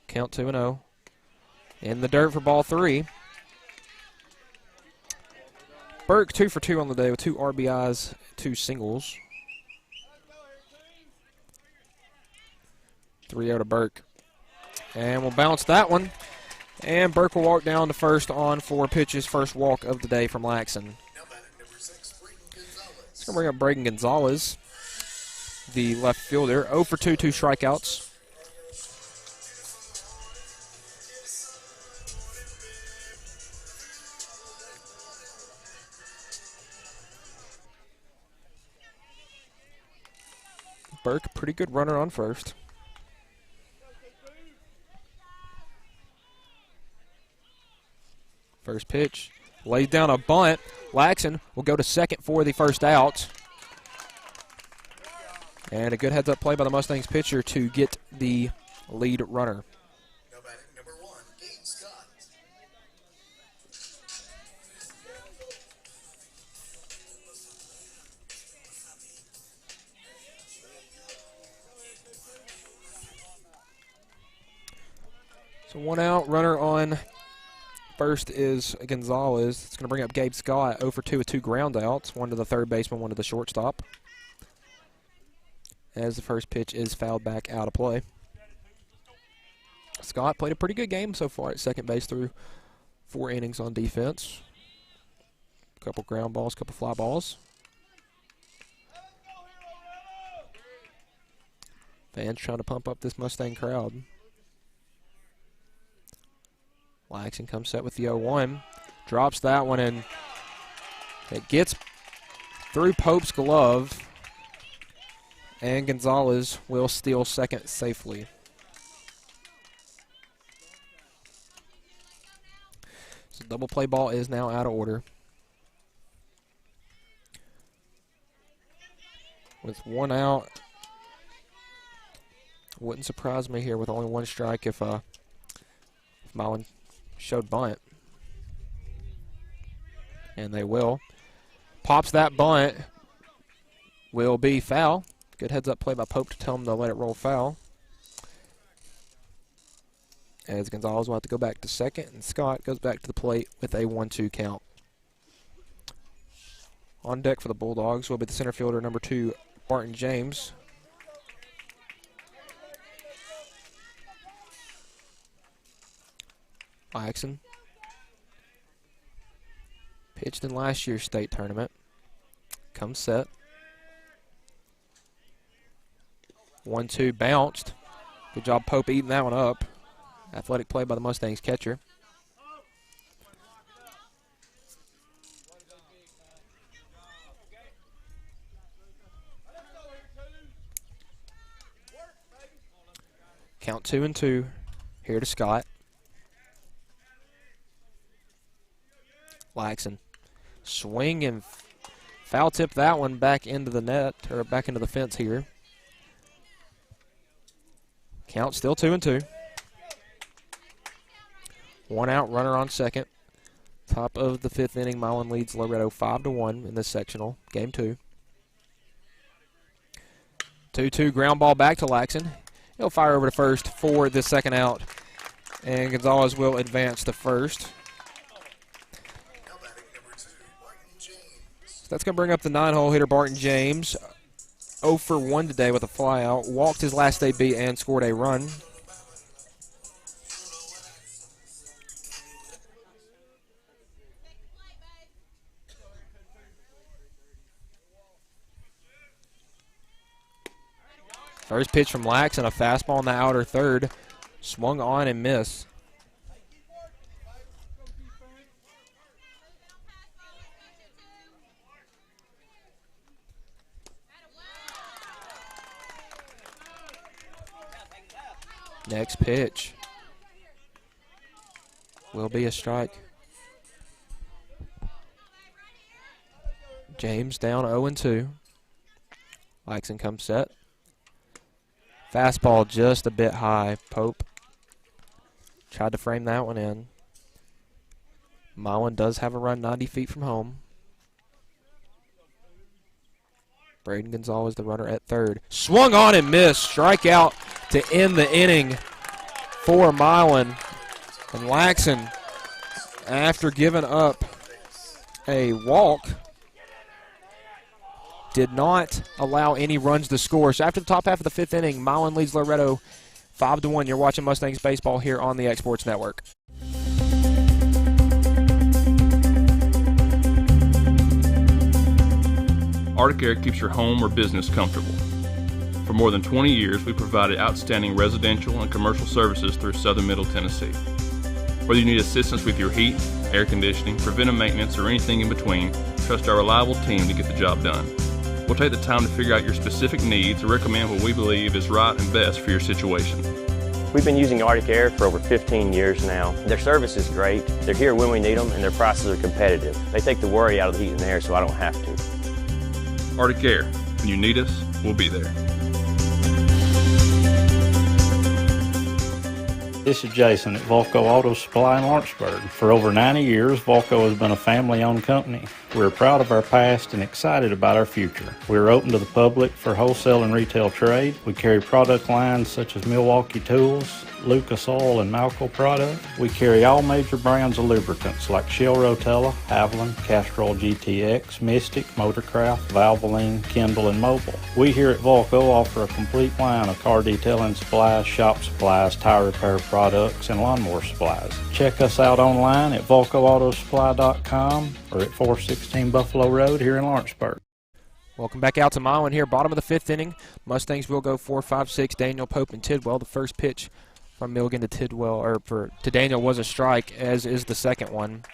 Count 2-0. In the dirt for ball 3. Burke 2 for 2 on the day with 2 RBIs, 2 singles. 3-0 to Burke. And we'll bounce that one. And Burke will walk down to first on 4 pitches. First walk of the day from Laxon. It's going to bring up Braden Gonzalez, the left fielder. 0 for 2, 2 strikeouts. Burke, pretty good runner on first. First pitch, lays down a bunt. Laxon will go to second for the first out. And a good heads-up play by the Mustangs pitcher to get the lead runner. So 1 out, runner on first is Gonzalez. It's going to bring up Gabe Scott, 0 for 2 with 2 ground outs, 1 to the third baseman, 1 to the shortstop. As the first pitch is fouled back out of play. Scott played a pretty good game so far at second base through 4 innings on defense. A couple ground balls, couple fly balls. Fans trying to pump up this Mustang crowd. Laxon comes set with the 0-1. Drops that one, and it gets through Pope's glove. And Gonzalez will steal second safely. So double play ball is now out of order. With 1 out. Wouldn't surprise me here with only 1 strike if Milan showed bunt. And they will. Pops that bunt. Will be foul. Good heads-up play by Pope to tell him to let it roll foul. As Gonzalez will have to go back to second, and Scott goes back to the plate with a 1-2 count. On deck for the Bulldogs will be the center fielder, number 2, Barton James. Laxon. Pitched in last year's state tournament. Comes set. 1-2 bounced. Good job, Pope, eating that one up. Athletic play by the Mustangs catcher. Count 2-2 here to Scott. Laxon. Swing and foul tip that one back into the net, or back into the fence here. Count still 2-2. 1 out, runner on second. Top of the 5th inning, Milan leads Loretto 5-1 in this sectional, game 2. 2-2 ground ball back to Laxon. He'll fire over to first for the second out, and Gonzalez will advance to first. So that's going to bring up the 9-hole hitter, Barton James. 0 for 1 today with a flyout. Walked his last AB and scored a run. First pitch from Laxon, a fastball in the outer third. Swung on and missed. Next pitch will be a strike. James down 0-2. Laxon comes set. Fastball just a bit high. Pope tried to frame that one in. Milan does have a run 90 feet from home. Braden Gonzalez, the runner at third. Swung on and missed. Strikeout to end the inning for Milan. And Laxon, after giving up a walk, did not allow any runs to score. So after the top half of the 5th inning, Milan leads Loretto 5-1. You're watching Mustangs baseball here on the X Sports Network. Arctic Air keeps your home or business comfortable. For more than 20 years, we provided outstanding residential and commercial services through southern Middle Tennessee. Whether you need assistance with your heat, air conditioning, preventive maintenance, or anything in between, trust our reliable team to get the job done. We'll take the time to figure out your specific needs and recommend what we believe is right and best for your situation. We've been using Arctic Air for over 15 years now. Their service is great, they're here when we need them, and their prices are competitive. They take the worry out of the heat and air so I don't have to. Arctic Air, when you need us, we'll be there. This is Jason at Volco Auto Supply in Lawrenceburg. For over 90 years, Volco has been a family-owned company. We're proud of our past and excited about our future. We're open to the public for wholesale and retail trade. We carry product lines such as Milwaukee Tools, Lucas Oil, and Malco product. We carry all major brands of lubricants like Shell Rotella, Haviland, Castrol GTX, Mystic, Motorcraft, Valvoline, Kindle, and Mobil. We here at Volco offer a complete line of car detailing supplies, shop supplies, tire repair products, and lawnmower supplies. Check us out online at VolcoAutosupply.com or at 416 Buffalo Road here in Lawrenceburg. Welcome back out to Milan here. Bottom of the 5th inning. Mustangs will go 4-5-6. Daniel, Pope, and Tidwell. The first pitch from Milligan to Tidwell, or to Daniel, was a strike, as is the second one.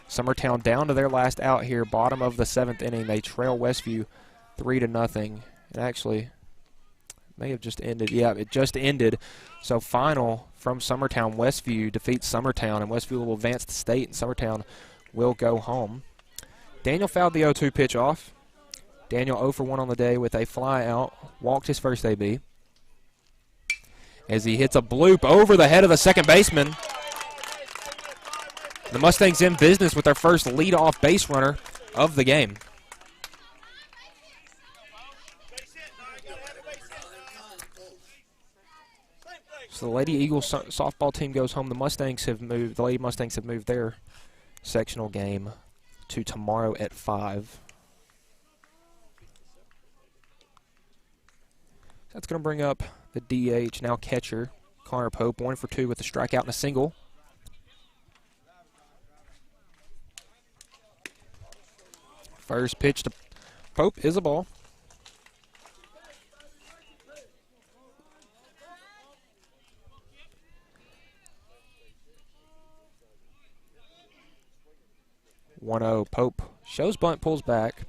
Summertown down to their last out here. Bottom of the 7th inning. They trail Westview 3-0. It actually may have just ended. Yeah, it just ended. So final from Summertown. Westview defeats Summertown, and Westview will advance to state, and Summertown will go home. Daniel fouled the 0-2 pitch off. Daniel 0 for 1 on the day with a fly out. Walked his first AB. As he hits a bloop over the head of the second baseman. The Mustangs in business with their first leadoff base runner of the game. So the Lady Eagles softball team goes home. The Mustangs have moved. The Lady Mustangs have moved their sectional game to tomorrow at 5. That's going to bring up the DH, now catcher, Connor Pope, 1 for 2 with a strikeout and a single. First pitch to Pope is a ball. (1-0) Pope shows bunt, pulls back.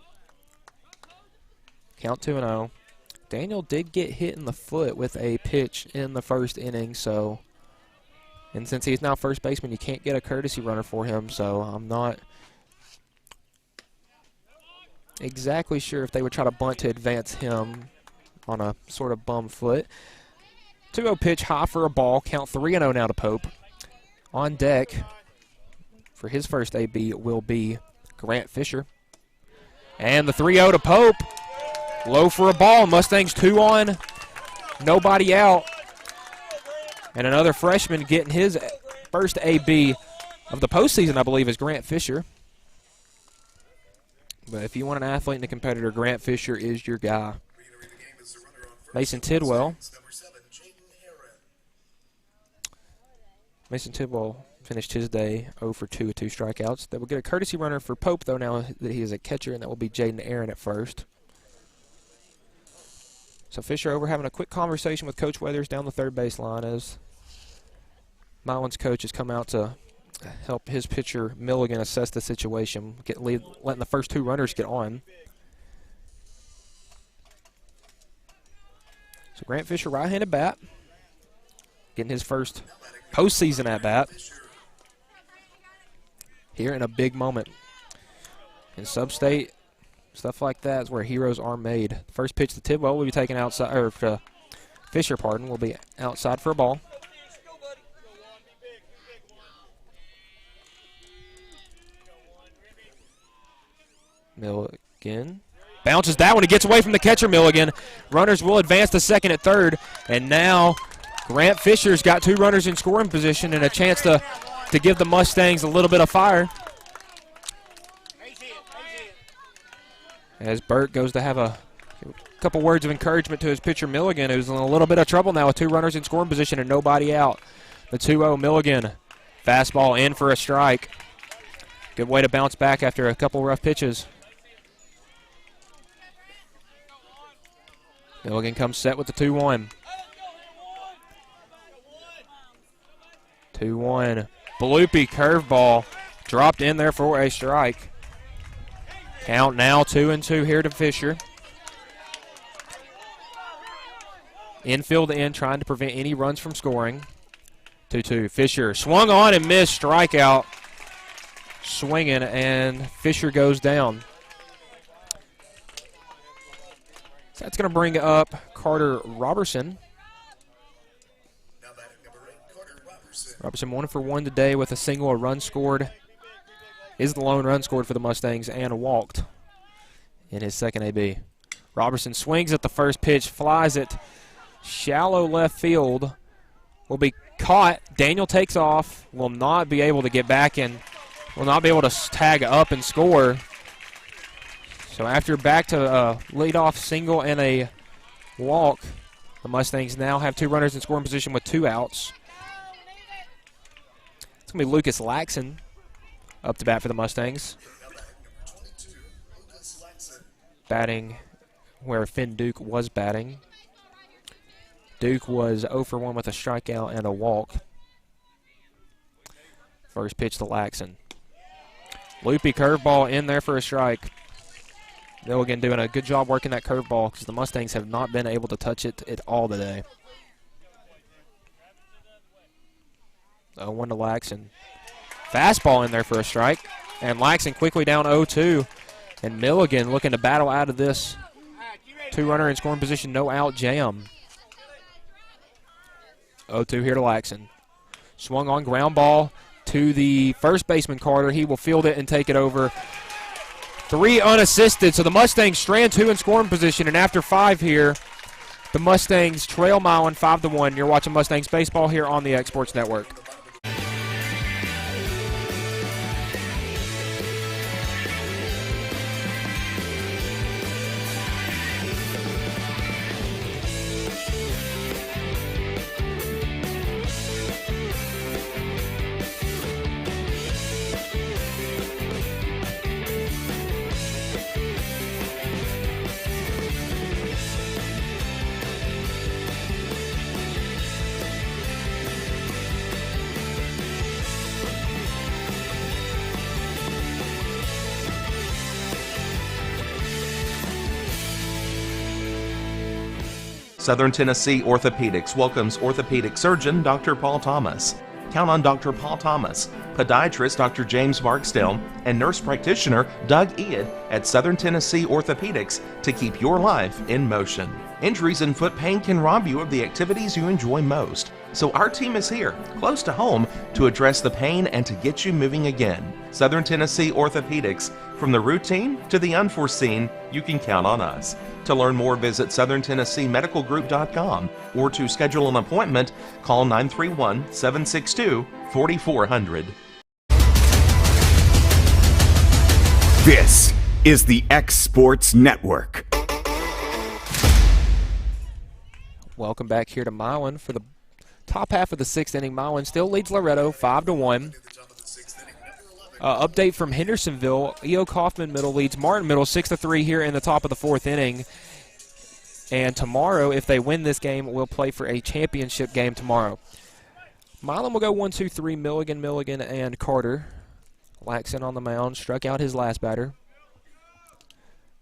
Count 2-0. Daniel did get hit in the foot with a pitch in the first inning, and since he's now first baseman, you can't get a courtesy runner for him, so I'm not exactly sure if they would try to bunt to advance him on a sort of bum foot. 2-0 pitch, high for a ball. Count 3-0 now to Pope. On deck for his first AB will be Grant Fisher. And the 3-0 to Pope. Low for a ball. Mustangs 2 on. Nobody out. And another freshman getting his first AB of the postseason, I believe, is Grant Fisher. But if you want an athlete and a competitor, Grant Fisher is your guy. Mason Tidwell. Mason Tidwell finished his day 0 for 2 with 2 strikeouts. They will get a courtesy runner for Pope, though, now that he is a catcher, and that will be Jaden Aaron at first. So Fisher over having a quick conversation with Coach Weathers down the third baseline as Milan's coach has come out to help his pitcher Milligan assess the situation, letting the first 2 runners get on. So Grant Fisher, right-handed bat, getting his first postseason at bat here in a big moment. In sub-state, stuff like that is where heroes are made. First pitch to Tidwell will be taken outside, or to Fisher, pardon, will be outside for a ball. Milligan bounces that one. He gets away from the catcher, Milligan. Runners will advance to second at third. And now Grant Fisher's got 2 runners in scoring position and a chance to give the Mustangs a little bit of fire. As Burt goes to have a couple words of encouragement to his pitcher, Milligan, who's in a little bit of trouble now with 2 runners in scoring position and nobody out. The 2-0 Milligan. Fastball in for a strike. Good way to bounce back after a couple rough pitches. Milligan comes set with the 2-1. 2-1. Bloopy curveball dropped in there for a strike. Count now 2-2 here to Fisher. Infield in, trying to prevent any runs from scoring. 2-2. Fisher swung on and missed. Strikeout. Swinging, and Fisher goes down. So that's going to bring up Carter Robertson. Robertson 1 for 1 today with a single, a run scored. Is the lone run scored for the Mustangs and walked in his second AB. Robertson swings at the first pitch, flies it shallow left field. Will be caught. Daniel takes off. Will not be able to get back in. Will not be able to tag up and score. So after back to a leadoff single and a walk, the Mustangs now have 2 runners in scoring position with 2 outs. It's going to be Lucas Laxon up to bat for the Mustangs. Batting where Finn Duke was batting. Duke was 0 for 1 with a strikeout and a walk. First pitch to Laxon. Loopy curveball in there for a strike. Milligan doing a good job working that curveball because the Mustangs have not been able to touch it at all today. 0-1 to Laxon. Fastball in there for a strike. And Laxon quickly down 0-2. And Milligan looking to battle out of this 2-runner in scoring position, no out jam. 0-2 here to Laxon. Swung on ground ball to the first baseman, Carter. He will field it and take it over. 3 unassisted, so the Mustangs strand 2 in scoring position, and after 5 here, the Mustangs trail Milan 5-1. You're watching Mustangs baseball here on the X Sports Network. Southern Tennessee Orthopedics welcomes orthopedic surgeon Dr. Paul Thomas. Count on Dr. Paul Thomas, podiatrist Dr. James Barksdale, and nurse practitioner Doug Ead at Southern Tennessee Orthopedics to keep your life in motion. Injuries and foot pain can rob you of the activities you enjoy most. So our team is here, close to home, to address the pain and to get you moving again. Southern Tennessee Orthopedics. From the routine to the unforeseen, you can count on us. To learn more, visit SouthernTennesseeMedicalGroup.com or to schedule an appointment, call 931-762-4400. This is the X Sports Network. Welcome back here to Milan for the top half of the sixth inning. Milan still leads Loretto 5-1. Update from Hendersonville. E.O. Kaufman Middle leads Martin Middle 6-3 here in the top of the fourth inning. And tomorrow, if they win this game, we'll play for a championship game tomorrow. Milan will go 1-2-3, Milligan, and Carter. Laxon on the mound, struck out his last batter.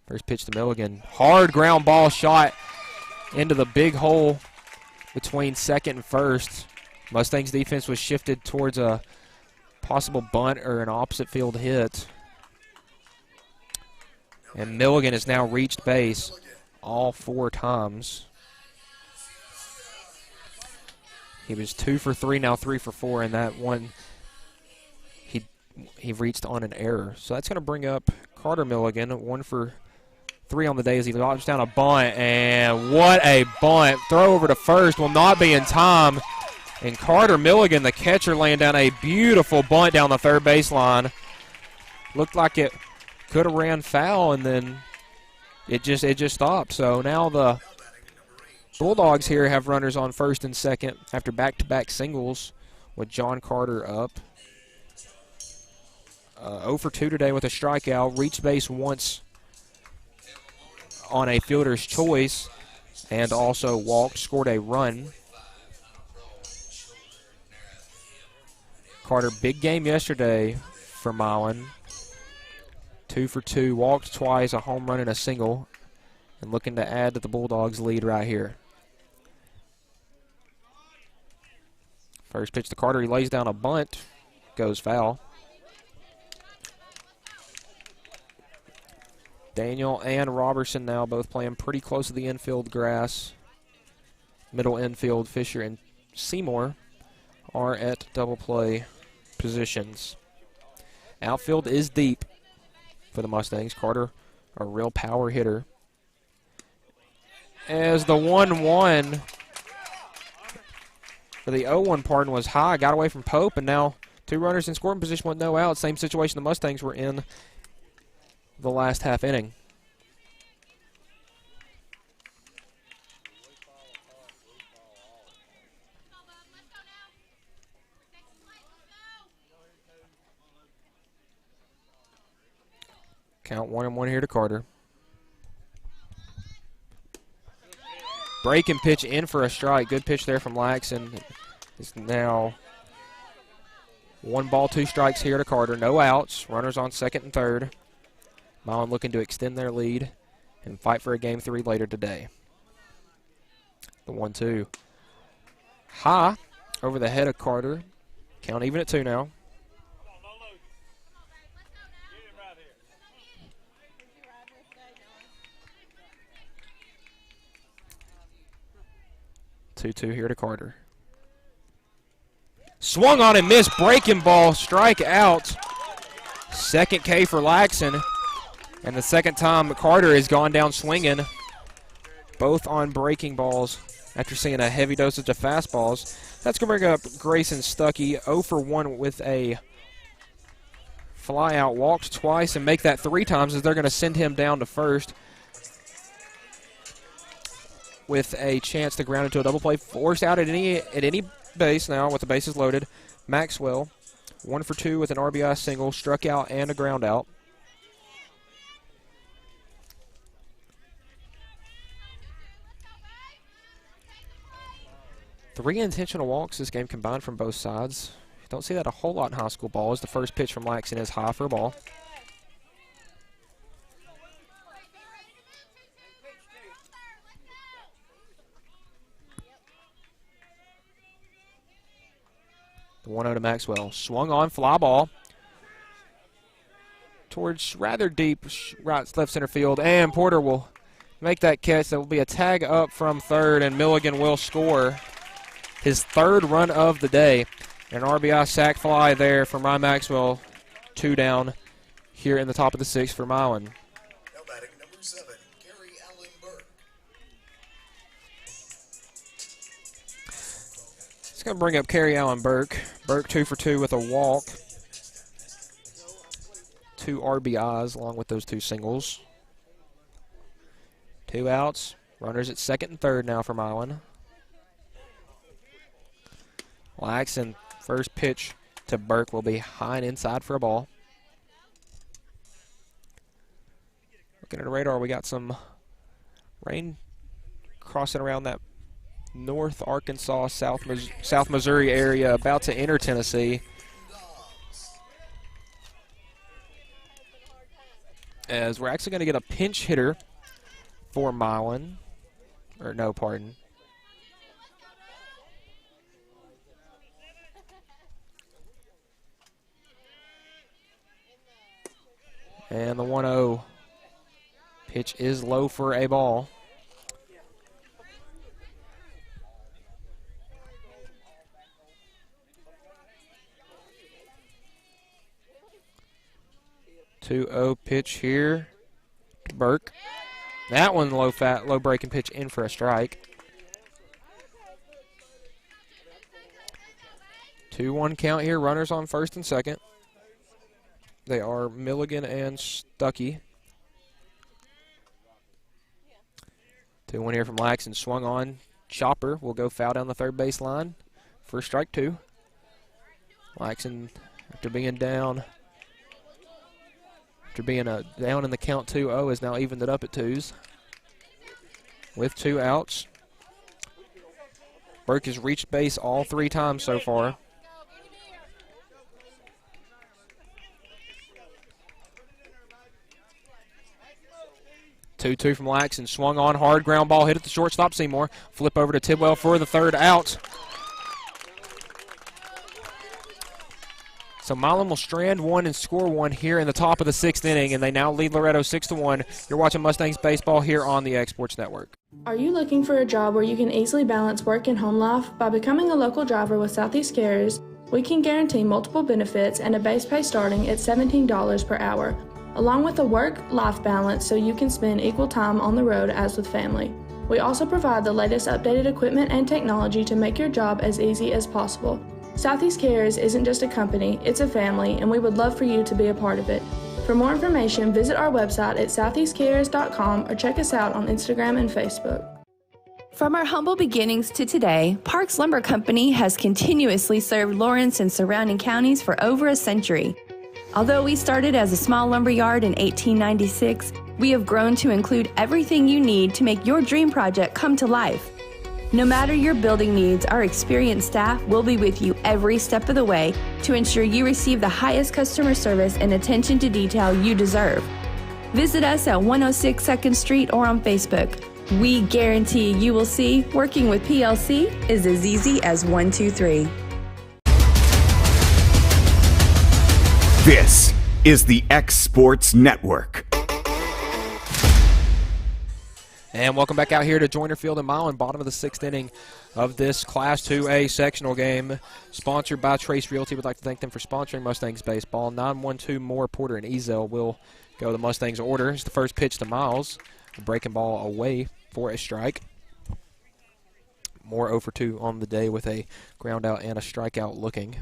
First pitch to Milligan. Hard ground ball shot into the big hole between second and first. Mustangs defense was shifted towards a possible bunt or an opposite field hit. And Milligan has now reached base all 4 times. He was 2 for 3, now 3 for 4, and that one he reached on an error. So that's going to bring up Carter Milligan, 1 for 3 on the day as he lodged down a bunt, and what a bunt. Throw over to first will not be in time. And Carter Milligan, the catcher, laying down a beautiful bunt down the third baseline. Looked like it could have ran foul, and then it just stopped. So now the Bulldogs here have runners on first and second after back-to-back singles with John Carter up. 0 for 2 today with a strikeout. Reached base once on a fielder's choice and also walked, scored a run. Carter, big game yesterday for Milan. 2 for 2, walked twice, a home run and a single, and looking to add to the Bulldogs' lead right here. First pitch to Carter, he lays down a bunt, goes foul. Daniel and Robertson now both playing pretty close to the infield grass. Middle infield, Fisher and Seymour are at double play positions. Outfield is deep for the Mustangs. Carter, a real power hitter. As the 1-1, for the 0-1, pardon, was high, got away from Pope, and now 2 runners in scoring position with no outs. Same situation the Mustangs were in the last half inning. Count 1-1 here to Carter. Break and pitch in for a strike. Good pitch there from Laxon. It's now 1 ball, 2 strikes here to Carter. No outs. Runners on second and third. Milan looking to extend their lead and fight for a game 3 later today. The 1-2. High over the head of Carter. Count even at 2 now. Two here to Carter. Swung on and missed. Breaking ball. Strike out. Second K for Laxon. And the second time Carter has gone down swinging. Both on breaking balls after seeing a heavy dosage of fastballs. That's going to bring up Grayson Stuckey. 0 for 1 with a fly out. Walked twice and make that 3 times as they're going to send him down to first. With a chance to ground into a double play. Forced out at any base now with the bases loaded. Maxwell, 1 for 2 with an RBI single, struck out and a ground out. Three intentional walks this game combined from both sides. Don't see that a whole lot in high school ball as the first pitch from Laxon is high for a ball. The 1-0 to Maxwell. Swung on, fly ball towards rather deep right left center field, and Porter will make that catch. That will be a tag up from third, and Milligan will score his third run of the day. An RBI sac fly there from Ryan Maxwell. 2 down here in the top of the 6th for Milan. Now batting number 7, Gary Allen Burke. It's going to bring up Kerry Allen Burke. Burke 2 for 2 with a walk. 2 RBIs along with those 2 singles. 2 outs. Runners at second and third now for Milan. Laxon, first pitch to Burke will be high and inside for a ball. Looking at the radar, we got some rain crossing around that North Arkansas, South Missouri area, about to enter Tennessee. As we're actually going to get a pinch hitter for Milan. Or no, pardon. And the 1-0 pitch is low for a ball. Two 2-0 pitch here to Burke. That one low breaking pitch in for a strike. 2-1 count here. Runners on first and second. They are Milligan and Stuckey. 2-1 here from Laxon. Swung on. Chopper will go foul down the third base line for strike 2. Laxon, after being down in the count 2-0, has now evened it up at 2s with 2 outs. Burke has reached base all 3 times so far. Two from Laxon. Swung on hard, ground ball hit at the shortstop. Seymour flip over to Tidwell for the third out. So Milan will strand 1 and score 1 here in the top of the 6th inning, and they now lead Loretto 6-1. You're watching Mustangs baseball here on the X Sports Network. Are you looking for a job where you can easily balance work and home life? By becoming a local driver with Southeast Carriers, we can guarantee multiple benefits and a base pay starting at $17 per hour, along with a work-life balance so you can spend equal time on the road as with family. We also provide the latest updated equipment and technology to make your job as easy as possible. Southeast Carriers isn't just a company, it's a family, and we would love for you to be a part of it. For more information, visit our website at southeastcarriers.com or check us out on Instagram and Facebook. From our humble beginnings to today, Parks Lumber Company has continuously served Lawrence and surrounding counties for over a century. Although we started as a small lumber yard in 1896, we have grown to include everything you need to make your dream project come to life. No matter your building needs, our experienced staff will be with you every step of the way to ensure you receive the highest customer service and attention to detail you deserve. Visit us at 106 2nd Street or on Facebook. We guarantee you will see working with PLC is as easy as 1, 2, 3. This is the X Sports Network. And welcome back out here to Joyner Field in Milan, bottom of the 6th inning of this Class 2A sectional game, sponsored by Trace Realty. We'd like to thank them for sponsoring Mustangs baseball. 9-1-2 Moore, Porter, and Ezel will go the Mustangs order. It's the first pitch to Miles. A breaking ball away for a strike. Moore 0 for 2 on the day with a ground out and a strikeout looking.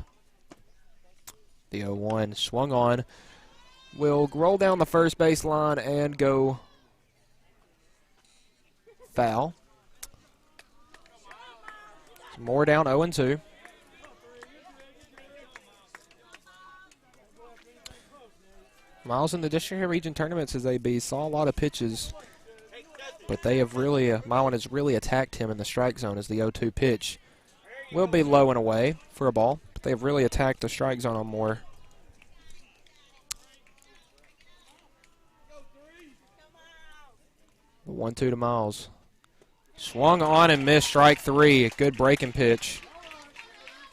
The 0-1 swung on. Will roll down the first base line and go foul. Moore down 0-2. Miles in the district region tournaments as AB saw a lot of pitches, but they have really, Milan has really attacked him in the strike zone as the 0-2 pitch will be low and away for a ball, but they've really attacked the strike zone on Moore. The 1-2 to Miles. Swung on and missed strike 3. A good breaking pitch.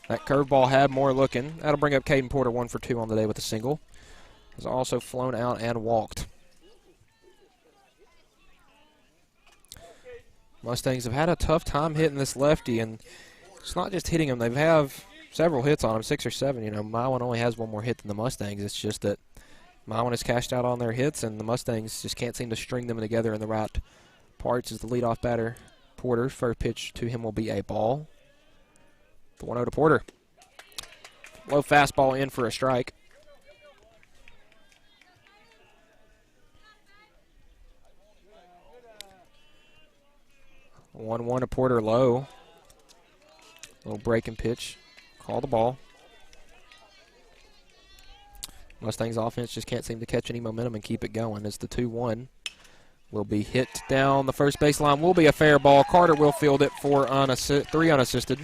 That curveball had more looking. That'll bring up Caden Porter 1 for 2 on the day with a single. Has also flown out and walked. Mustangs have had a tough time hitting this lefty, and it's not just hitting him. They have several hits on him, 6 or 7. You know, Milan only has one more hit than the Mustangs. It's just that Milan has cashed out on their hits, and the Mustangs just can't seem to string them together in the right parts. As the leadoff batter, Porter, first pitch to him will be a ball. The 1-0 to Porter. Low fastball in for a strike. The 1-1 to Porter low. Little breaking pitch. Call the ball. Mustangs offense just can't seem to catch any momentum and keep it going as the 2-1 will be hit down the first baseline. Will be a fair ball. Carter will field it for 3 unassisted.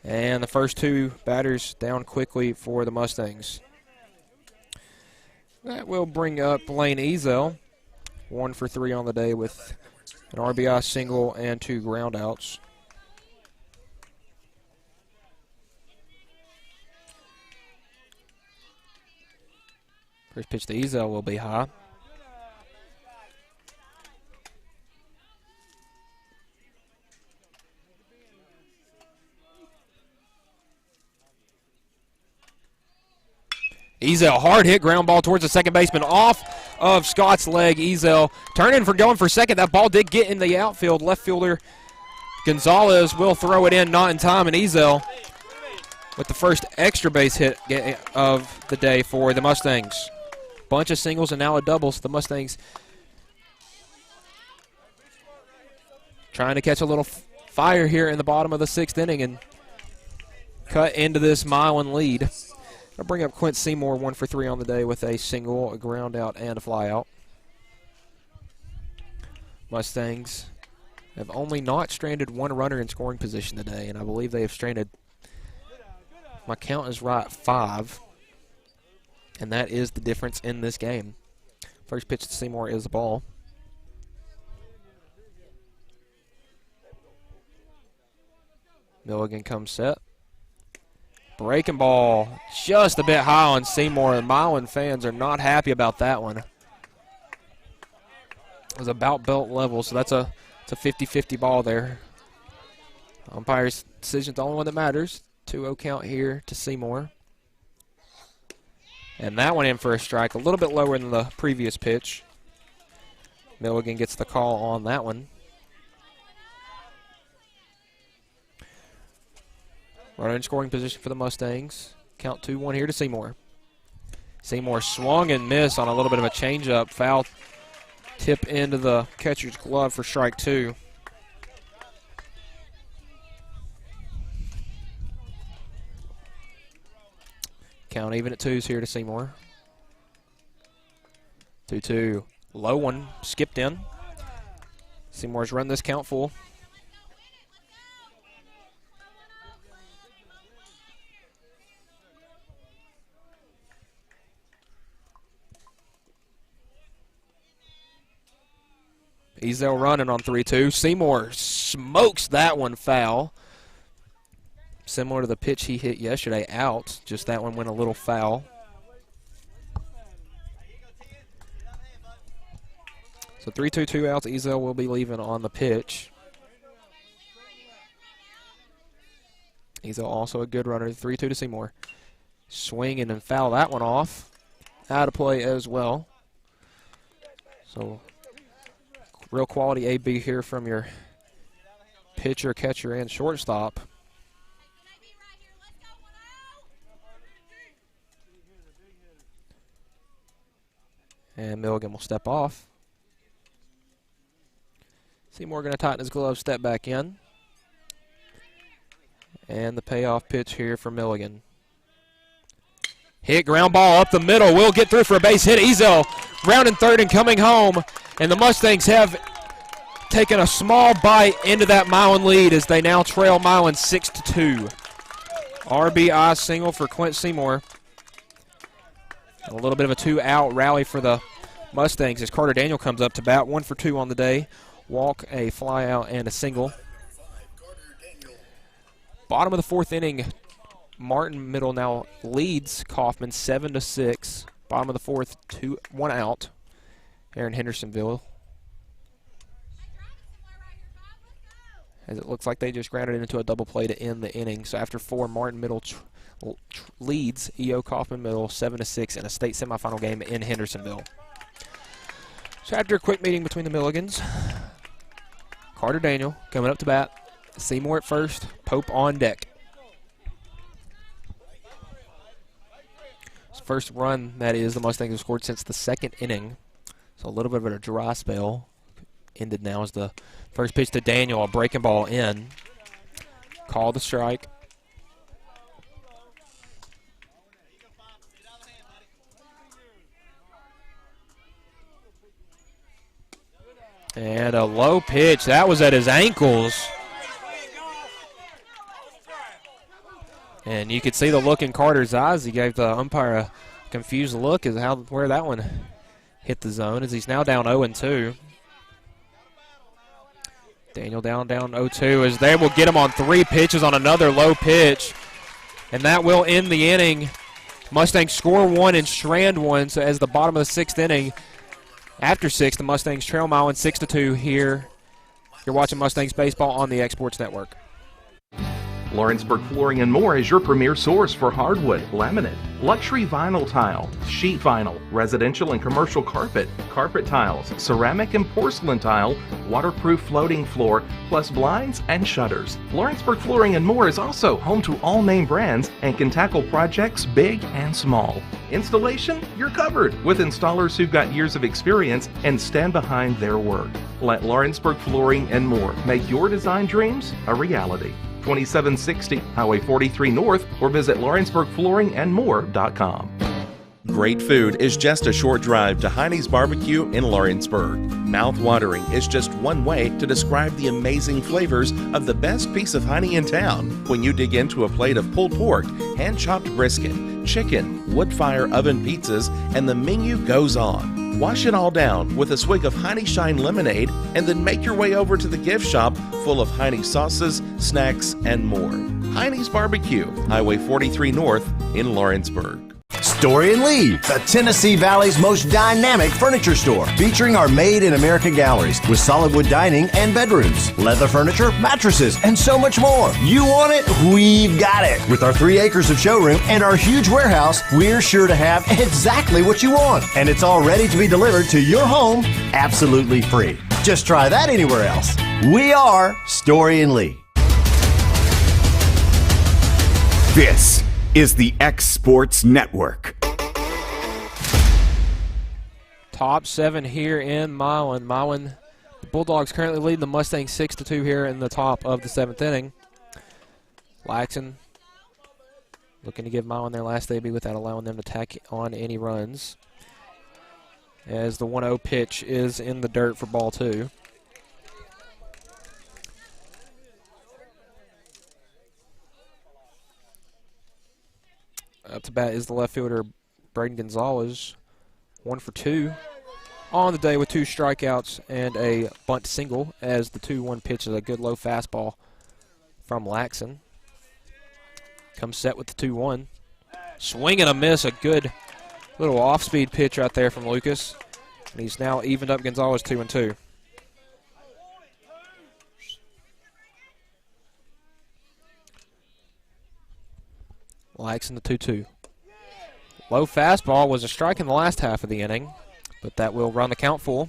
And the first 2 batters down quickly for the Mustangs. That will bring up Lane Ezel, 1 for 3 on the day with an RBI single and 2 groundouts. First pitch to Ezel will be high. Ezel, hard hit, ground ball towards the second baseman, off of Scott's leg. Ezel turning for going for second. That ball did get in the outfield. Left fielder Gonzalez will throw it in, not in time, and Ezel with the first extra base hit of the day for the Mustangs. Bunch of singles and now a double, so the Mustangs trying to catch a little fire here in the bottom of the 6th inning and cut into this Milan lead. I'll bring up Quint Seymour, 1 for 3 on the day with a single, a ground out, and a fly out. Mustangs have only not stranded 1 runner in scoring position today, and I believe they have stranded, my count is right, 5. And that is the difference in this game. First pitch to Seymour is the ball. Milligan comes set. Breaking ball just a bit high on Seymour. The Milan fans are not happy about that one. It was about belt level, so it's a 50-50 ball there. Umpire's decision is the only one that matters. 2-0 count here to Seymour. And that one in for a strike, a little bit lower than the previous pitch. Milligan gets the call on that one. Runner in scoring position for the Mustangs. Count 2-1 here to Seymour. Seymour swung and missed on a little bit of a changeup. Foul tip into the catcher's glove for strike 2. Count even at 2s here to Seymour. 2-2. Low one, skipped in. Seymour's run this count full. Ezel running on 3-2. Seymour smokes that one foul. Similar to the pitch he hit yesterday, out. Just that one went a little foul. So 3-2, 2 outs. Ezel will be leaving on the pitch. Ezel also a good runner. 3-2 to Seymour. Swinging and foul that one off. Out of play as well. So real quality AB here from your pitcher, catcher, and shortstop. And Milligan will step off. Seymour going to tighten his glove, step back in. And the payoff pitch here for Milligan. Hit, ground ball up the middle. Will get through for a base hit. Ezel rounding third and coming home. And the Mustangs have taken a small bite into that Milan lead as they now trail Milan 6-2. RBI single for Quint Seymour. A little bit of a 2-out rally for the Mustangs as Carter Daniel comes up to bat. 1 for 2 on the day. Walk, a fly out, and a single. Bottom of the fourth inning, Martin Middle now leads Kaufman 7-6. Bottom of the fourth, 1 out here in Hendersonville. As it looks like they just grounded into a double play to end the inning. So after 4, Martin Middle leads E.O. Kaufman Middle 7-6 in a state semifinal game in Hendersonville. So after a quick meeting between the Milligans, Carter Daniel coming up to bat. Seymour at first, Pope on deck. First run, that is, the Mustangs have scored since the second inning. So a little bit of a dry spell. Ended now as the first pitch to Daniel, a breaking ball in. Call the strike. And a low pitch. That was at his ankles. And you could see the look in Carter's eyes. He gave the umpire a confused look as where that one hit the zone, as he's now down 0-2. Daniel down 0-2 as they will get him on 3 pitches on another low pitch. And that will end the inning. Mustangs score 1 and strand 1. So as the bottom of the 6th inning, after 6, the Mustangs trail Milan 6-2 here. You're watching Mustangs Baseball on the Exports Network. Lawrenceburg Flooring and More is your premier source for hardwood, laminate, luxury vinyl tile, sheet vinyl, residential and commercial carpet, carpet tiles, ceramic and porcelain tile, waterproof floating floor, plus blinds and shutters. Lawrenceburg Flooring and More is also home to all name brands and can tackle projects big and small. Installation? You're covered with installers who've got years of experience and stand behind their work. Let Lawrenceburg Flooring and More make your design dreams a reality. 2760 Highway 43 North, or visit LawrenceburgFlooringandMore.com. Great food is just a short drive to Heine's Barbecue in Lawrenceburg. Mouth-watering is just one way to describe the amazing flavors of the best piece of Heine in town when you dig into a plate of pulled pork, hand-chopped brisket, chicken, wood-fire oven pizzas, and the menu goes on. Wash it all down with a swig of Heine Shine lemonade and then make your way over to the gift shop full of Heine sauces, snacks, and more. Heine's Barbecue, Highway 43 North in Lawrenceburg. Story and Lee, the Tennessee Valley's most dynamic furniture store, featuring our Made in America galleries with solid wood dining and bedrooms, leather furniture, mattresses, and so much more. You want it? We've got it. With our 3 acres of showroom and our huge warehouse, we're sure to have exactly what you want. And it's all ready to be delivered to your home absolutely free. Just try that anywhere else. We are Story and Lee. This is the X Sports Network. Top 7 here in Milan. The Bulldogs currently leading the Mustangs 6-2 here in the top of the 7th inning. Laxon looking to give Milan their last AB without allowing them to tack on any runs, as the 1-0 pitch is in the dirt for ball 2. Up to bat is the left fielder, Braden Gonzalez. 1 for 2 on the day with 2 strikeouts and a bunt single, as the 2-1 pitch is a good low fastball from Laxon. Comes set with the 2-1. Swing and a miss, a good little off-speed pitch right there from Lucas. And he's now evened up Gonzalez 2-2. Laxon the 2-2. Low fastball was a strike in the last half of the inning, but that will run the count full.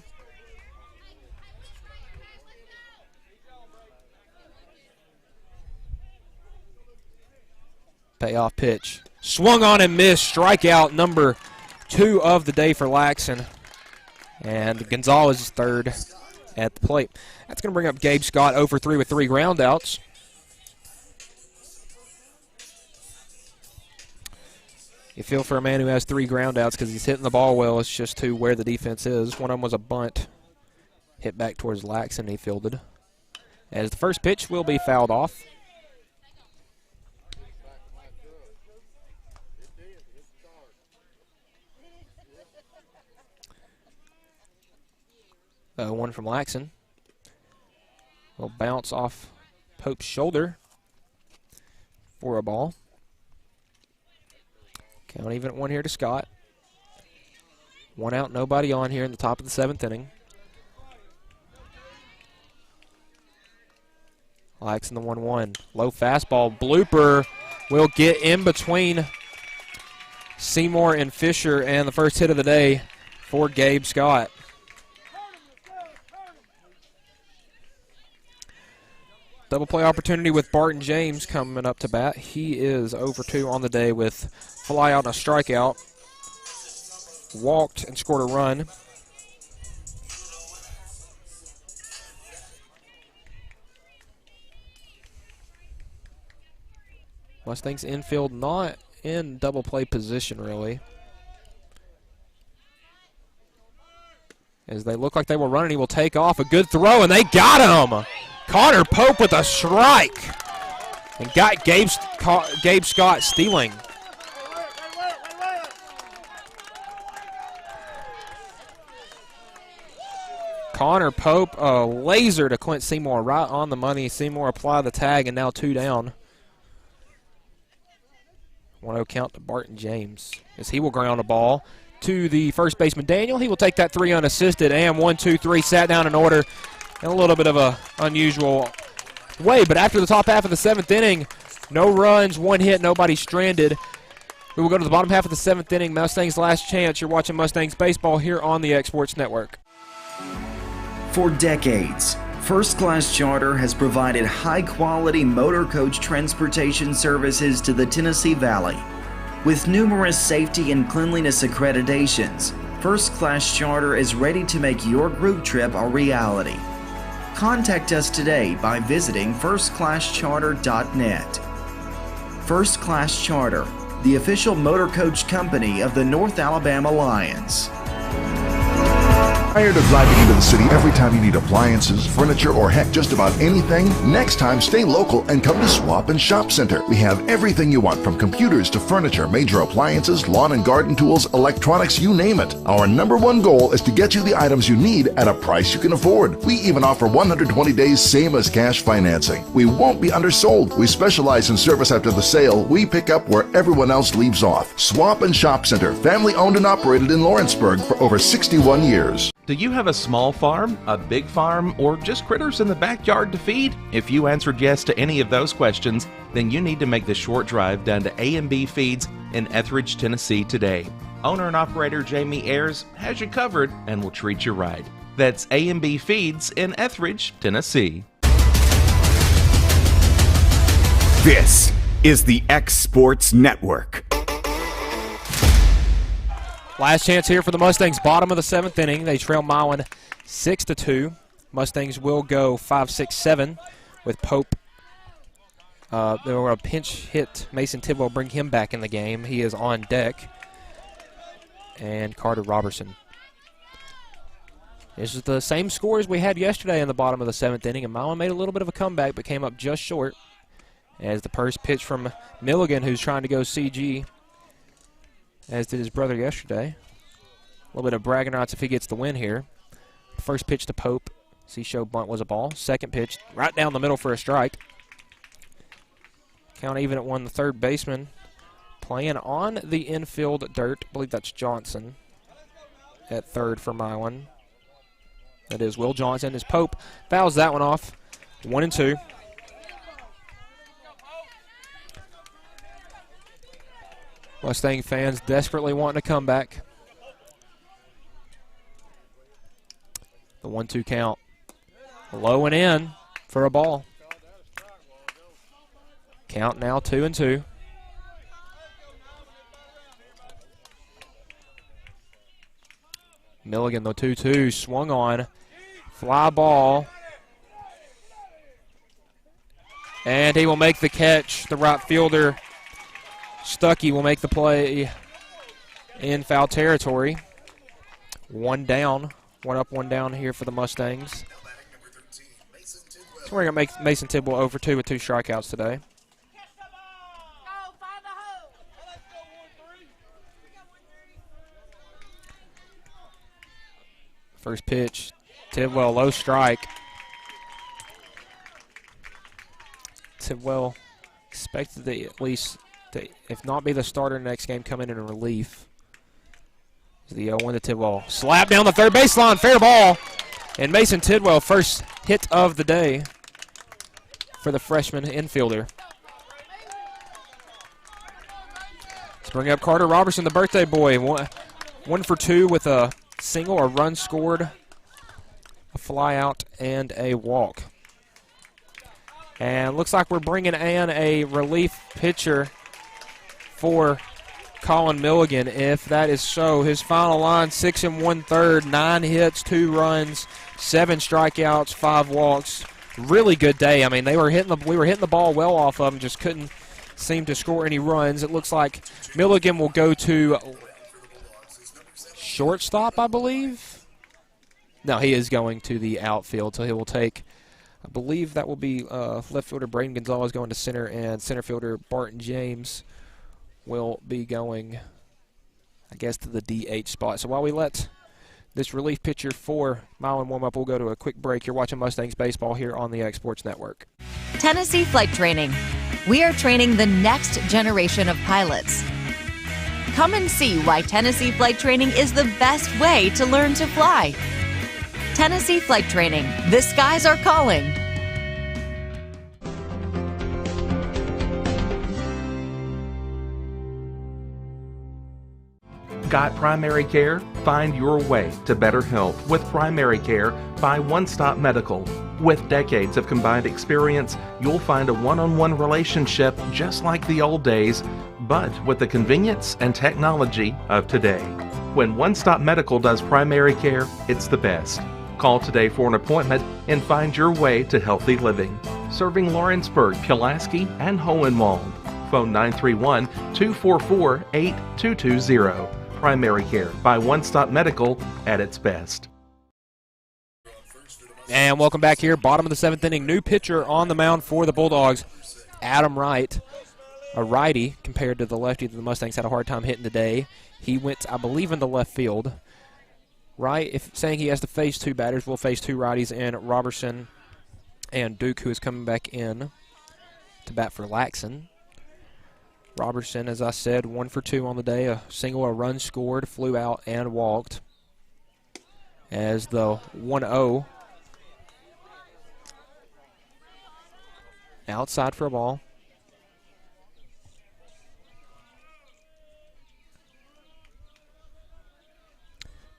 Payoff pitch. Swung on and missed. Strikeout number 2 of the day for Laxon. And Gonzalez is third at the plate. That's going to bring up Gabe Scott 0 for 3 with 3 groundouts. You feel for a man who has 3 groundouts because he's hitting the ball well. It's just to where the defense is. One of them was a bunt. Hit back towards Laxon, he fielded. As the first pitch will be fouled off. One from Laxon. Will bounce off Pope's shoulder. for a ball. Count even at 1 here to Scott. 1 out, nobody on here in the top of the 7th inning. Laxon the 1-1. Low fastball. Blooper will get in between Seymour and Fisher, and the first hit of the day for Gabe Scott. Double play opportunity with Barton James coming up to bat. He is 0 for 2 on the day with fly out and a strikeout. Walked and scored a run. Mustangs infield not in double play position really, as they look like they will run, and he will take off. A good throw, and they got him. Connor Pope with a strike, and got Gabe Scott stealing. Connor Pope, a laser to Clint Seymour, right on the money. Seymour applied the tag, and now 2 down. 1-0 count to Barton James, as he will ground a ball to the first baseman Daniel. He will take that 3 unassisted, and 1, 2, 3 sat down in order in a little bit of a unusual way. But after the top half of the 7th inning, no runs, 1 hit, nobody stranded. We will go to the bottom half of the 7th inning. Mustangs' last chance. You're watching Mustangs baseball here on the X Sports Network. For decades, First Class Charter has provided high-quality motor coach transportation services to the Tennessee Valley. With numerous safety and cleanliness accreditations, First Class Charter is ready to make your group trip a reality. Contact us today by visiting firstclasscharter.net. First Class Charter, the official motor coach company of the North Alabama Lions. Tired of driving into the city every time you need appliances, furniture, or heck, just about anything? Next time, stay local and come to Swap and Shop Center. We have everything you want, from computers to furniture, major appliances, lawn and garden tools, electronics, you name it. Our #1 goal is to get you the items you need at a price you can afford. We even offer 120 days same as cash financing. We won't be undersold. We specialize in service after the sale. We pick up where everyone else leaves off. Swap and Shop Center, family owned and operated in Lawrenceburg for over 61 years. Do you have a small farm, a big farm, or just critters in the backyard to feed? If you answered yes to any of those questions, then you need to make the short drive down to A&B Feeds in Etheridge, Tennessee today. Owner and operator Jamie Ayers has you covered and will treat you right. That's A&B Feeds in Etheridge, Tennessee. This is the X Sports Network. Last chance here for the Mustangs, bottom of the 7th inning. They trail Milan 6-2. Mustangs will go 5-6-7 with Pope. They're going to pinch hit Mason Tidwell, bring him back in the game. He is on deck. And Carter Robertson. This is the same score as we had yesterday in the bottom of the 7th inning, and Milan made a little bit of a comeback but came up just short, as the first pitch from Milligan, who's trying to go CG, as did his brother yesterday. A little bit of bragging rights if he gets the win here. First pitch to Pope. C-show bunt was a ball. Second pitch right down the middle for a strike. Count even at 1, the third baseman playing on the infield dirt. I believe that's Johnson at third for Milan. That is Will Johnson, as Pope fouls that one off. 1-2. Mustang fans desperately wanting a comeback. The 1-2 count. Low and in for a ball. Count now 2-2. Milligan, the 2-2, swung on. Fly ball. And he will make the catch. The right fielder, Stuckey, will make the play in foul territory. 1 down. 1 up, 1 down here for the Mustangs. So we're going to make Mason Tidwell 0 for 2 with 2 strikeouts today. First pitch, Tidwell, low strike. Tidwell Expected to at least, if not be the starter in the next game, come in relief. The 0-1 to Tidwell. Slap down the third baseline, fair ball. And Mason Tidwell, first hit of the day for the freshman infielder. Let's bring up Carter Robertson, the birthday boy. One for two with a single, a run scored, a fly out, and a walk. And looks like we're bringing in a relief pitcher for Colin Milligan. If that is so, his final line, 6 1/3, 9 hits, 2 runs, 7 strikeouts, 5 walks. Really good day. I mean, we were hitting the ball well off of him, just couldn't seem to score any runs. It looks like Milligan will go to shortstop, I believe. No, he is going to the outfield, so he will take, I believe that will be left fielder Braden Gonzalez going to center, and center fielder Barton James will be going, I guess, to the DH spot. So while we let this relief pitcher for Milan warm up, we'll go to a quick break. You're watching Mustangs baseball here on the X Sports Network. Tennessee Flight Training. We are training the next generation of pilots. Come and see why Tennessee Flight Training is the best way to learn to fly. Tennessee Flight Training. The skies are calling. Got primary care? Find your way to better health with primary care by One Stop Medical. With decades of combined experience, you'll find a one-on-one relationship just like the old days, but with the convenience and technology of today. When One Stop Medical does primary care, it's the best. Call today for an appointment and find your way to healthy living. Serving Lawrenceburg, Pulaski, and Hohenwald. Phone 931-244-8220. Primary care by One Stop Medical at its best. And welcome back here. Bottom of the 7th inning. New pitcher on the mound for the Bulldogs, Adam Wright. A righty compared to the lefty that the Mustangs had a hard time hitting today. He went, I believe, in the left field. Wright, if saying he has to face 2 batters, will face 2 righties, and Robertson and Duke, who is coming back in to bat for Laxon. Robertson, as I said, 1 for 2 on the day. A single, a run scored, flew out, and walked. As the 1-0. Outside for a ball.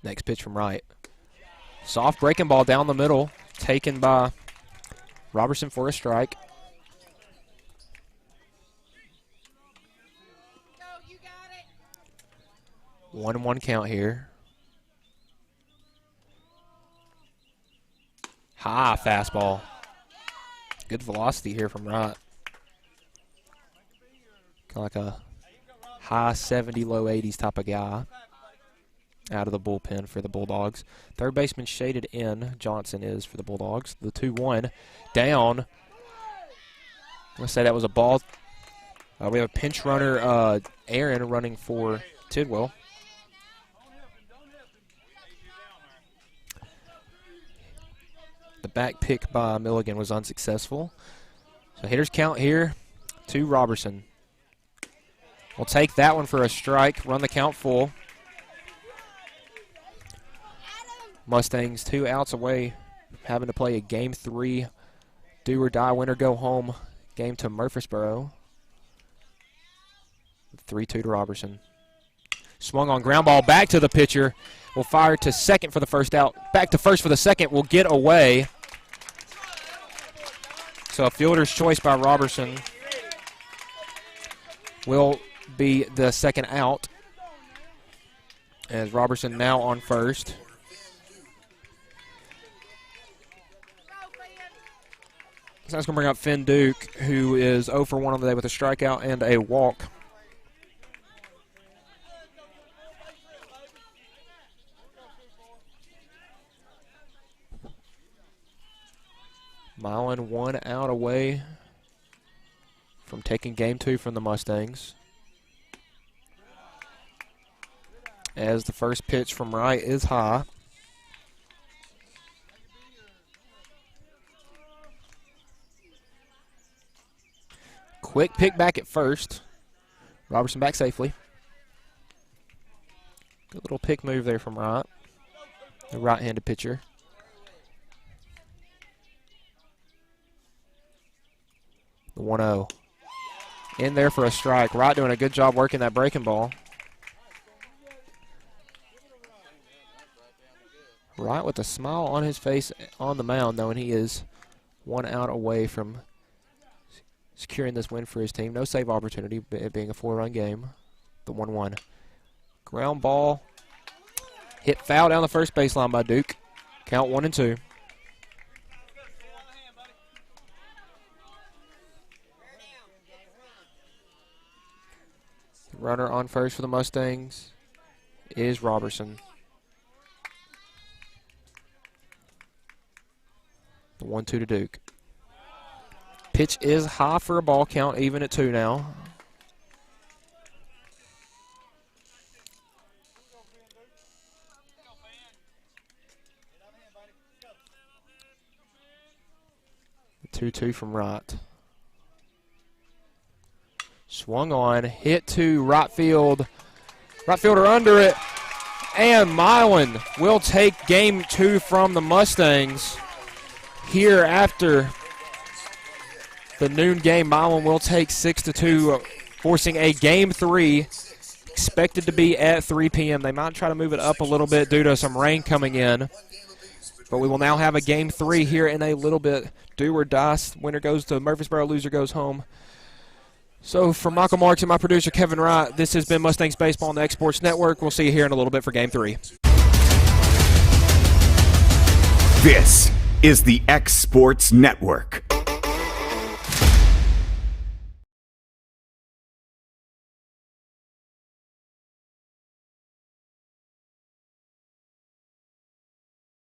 Next pitch from Wright. Soft breaking ball down the middle. Taken by Robertson for a strike. 1-1 count here. High fastball. Good velocity here from Wright. Kind of like a high 70, low 80s type of guy out of the bullpen for the Bulldogs. Third baseman shaded in. Johnson is for the Bulldogs. The 2-1 down. Let's say that was a ball. We have a pinch runner, Aaron, running for Tidwell. The back pick by Milligan was unsuccessful. So hitter's count here to Robertson. We'll take that one for a strike, run the count full. Mustangs 2 outs away, having to play a Game 3 do-or-die, win-or-go-home game to Murfreesboro. 3-2 to Robertson. Swung on ground ball back to the pitcher. Will fire to second for the first out. Back to first for the second. Will get away. So a fielder's choice by Robertson will be the second out. As Robertson now on first. So that's going to bring up Finn Duke, who is 0 for 1 on the day with a strikeout and a walk. Milan 1 out away from taking Game 2 from the Mustangs. As the first pitch from Wright is high. Quick pick back at first. Robertson back safely. Good little pick move there from Wright, the right-handed pitcher. The 1-0. In there for a strike. Wright doing a good job working that breaking ball. Wright with a smile on his face on the mound, knowing he is 1 out away from securing this win for his team. No save opportunity, it being a 4-run game. The 1-1. Ground ball. Hit foul down the first baseline by Duke. Count 1-2. Runner on first for the Mustangs is Robertson. The 1-2 to Duke. Pitch is high for a ball count, even at 2 now. The 2-2 from Wright. Swung on, hit to right field. Right fielder under it. And Milan will take game 2 from the Mustangs. Here after the noon game, Milan will take 6-2, forcing a game 3 expected to be at 3 p.m. They might try to move it up a little bit due to some rain coming in. But we will now have a game 3 here in a little bit. Do or die. Winner goes to Murfreesboro, loser goes home. So for Michael Marks and my producer Kevin Wright, this has been Mustangs Baseball on the X Sports Network. We'll see you here in a little bit for game 3. This is the X Sports Network.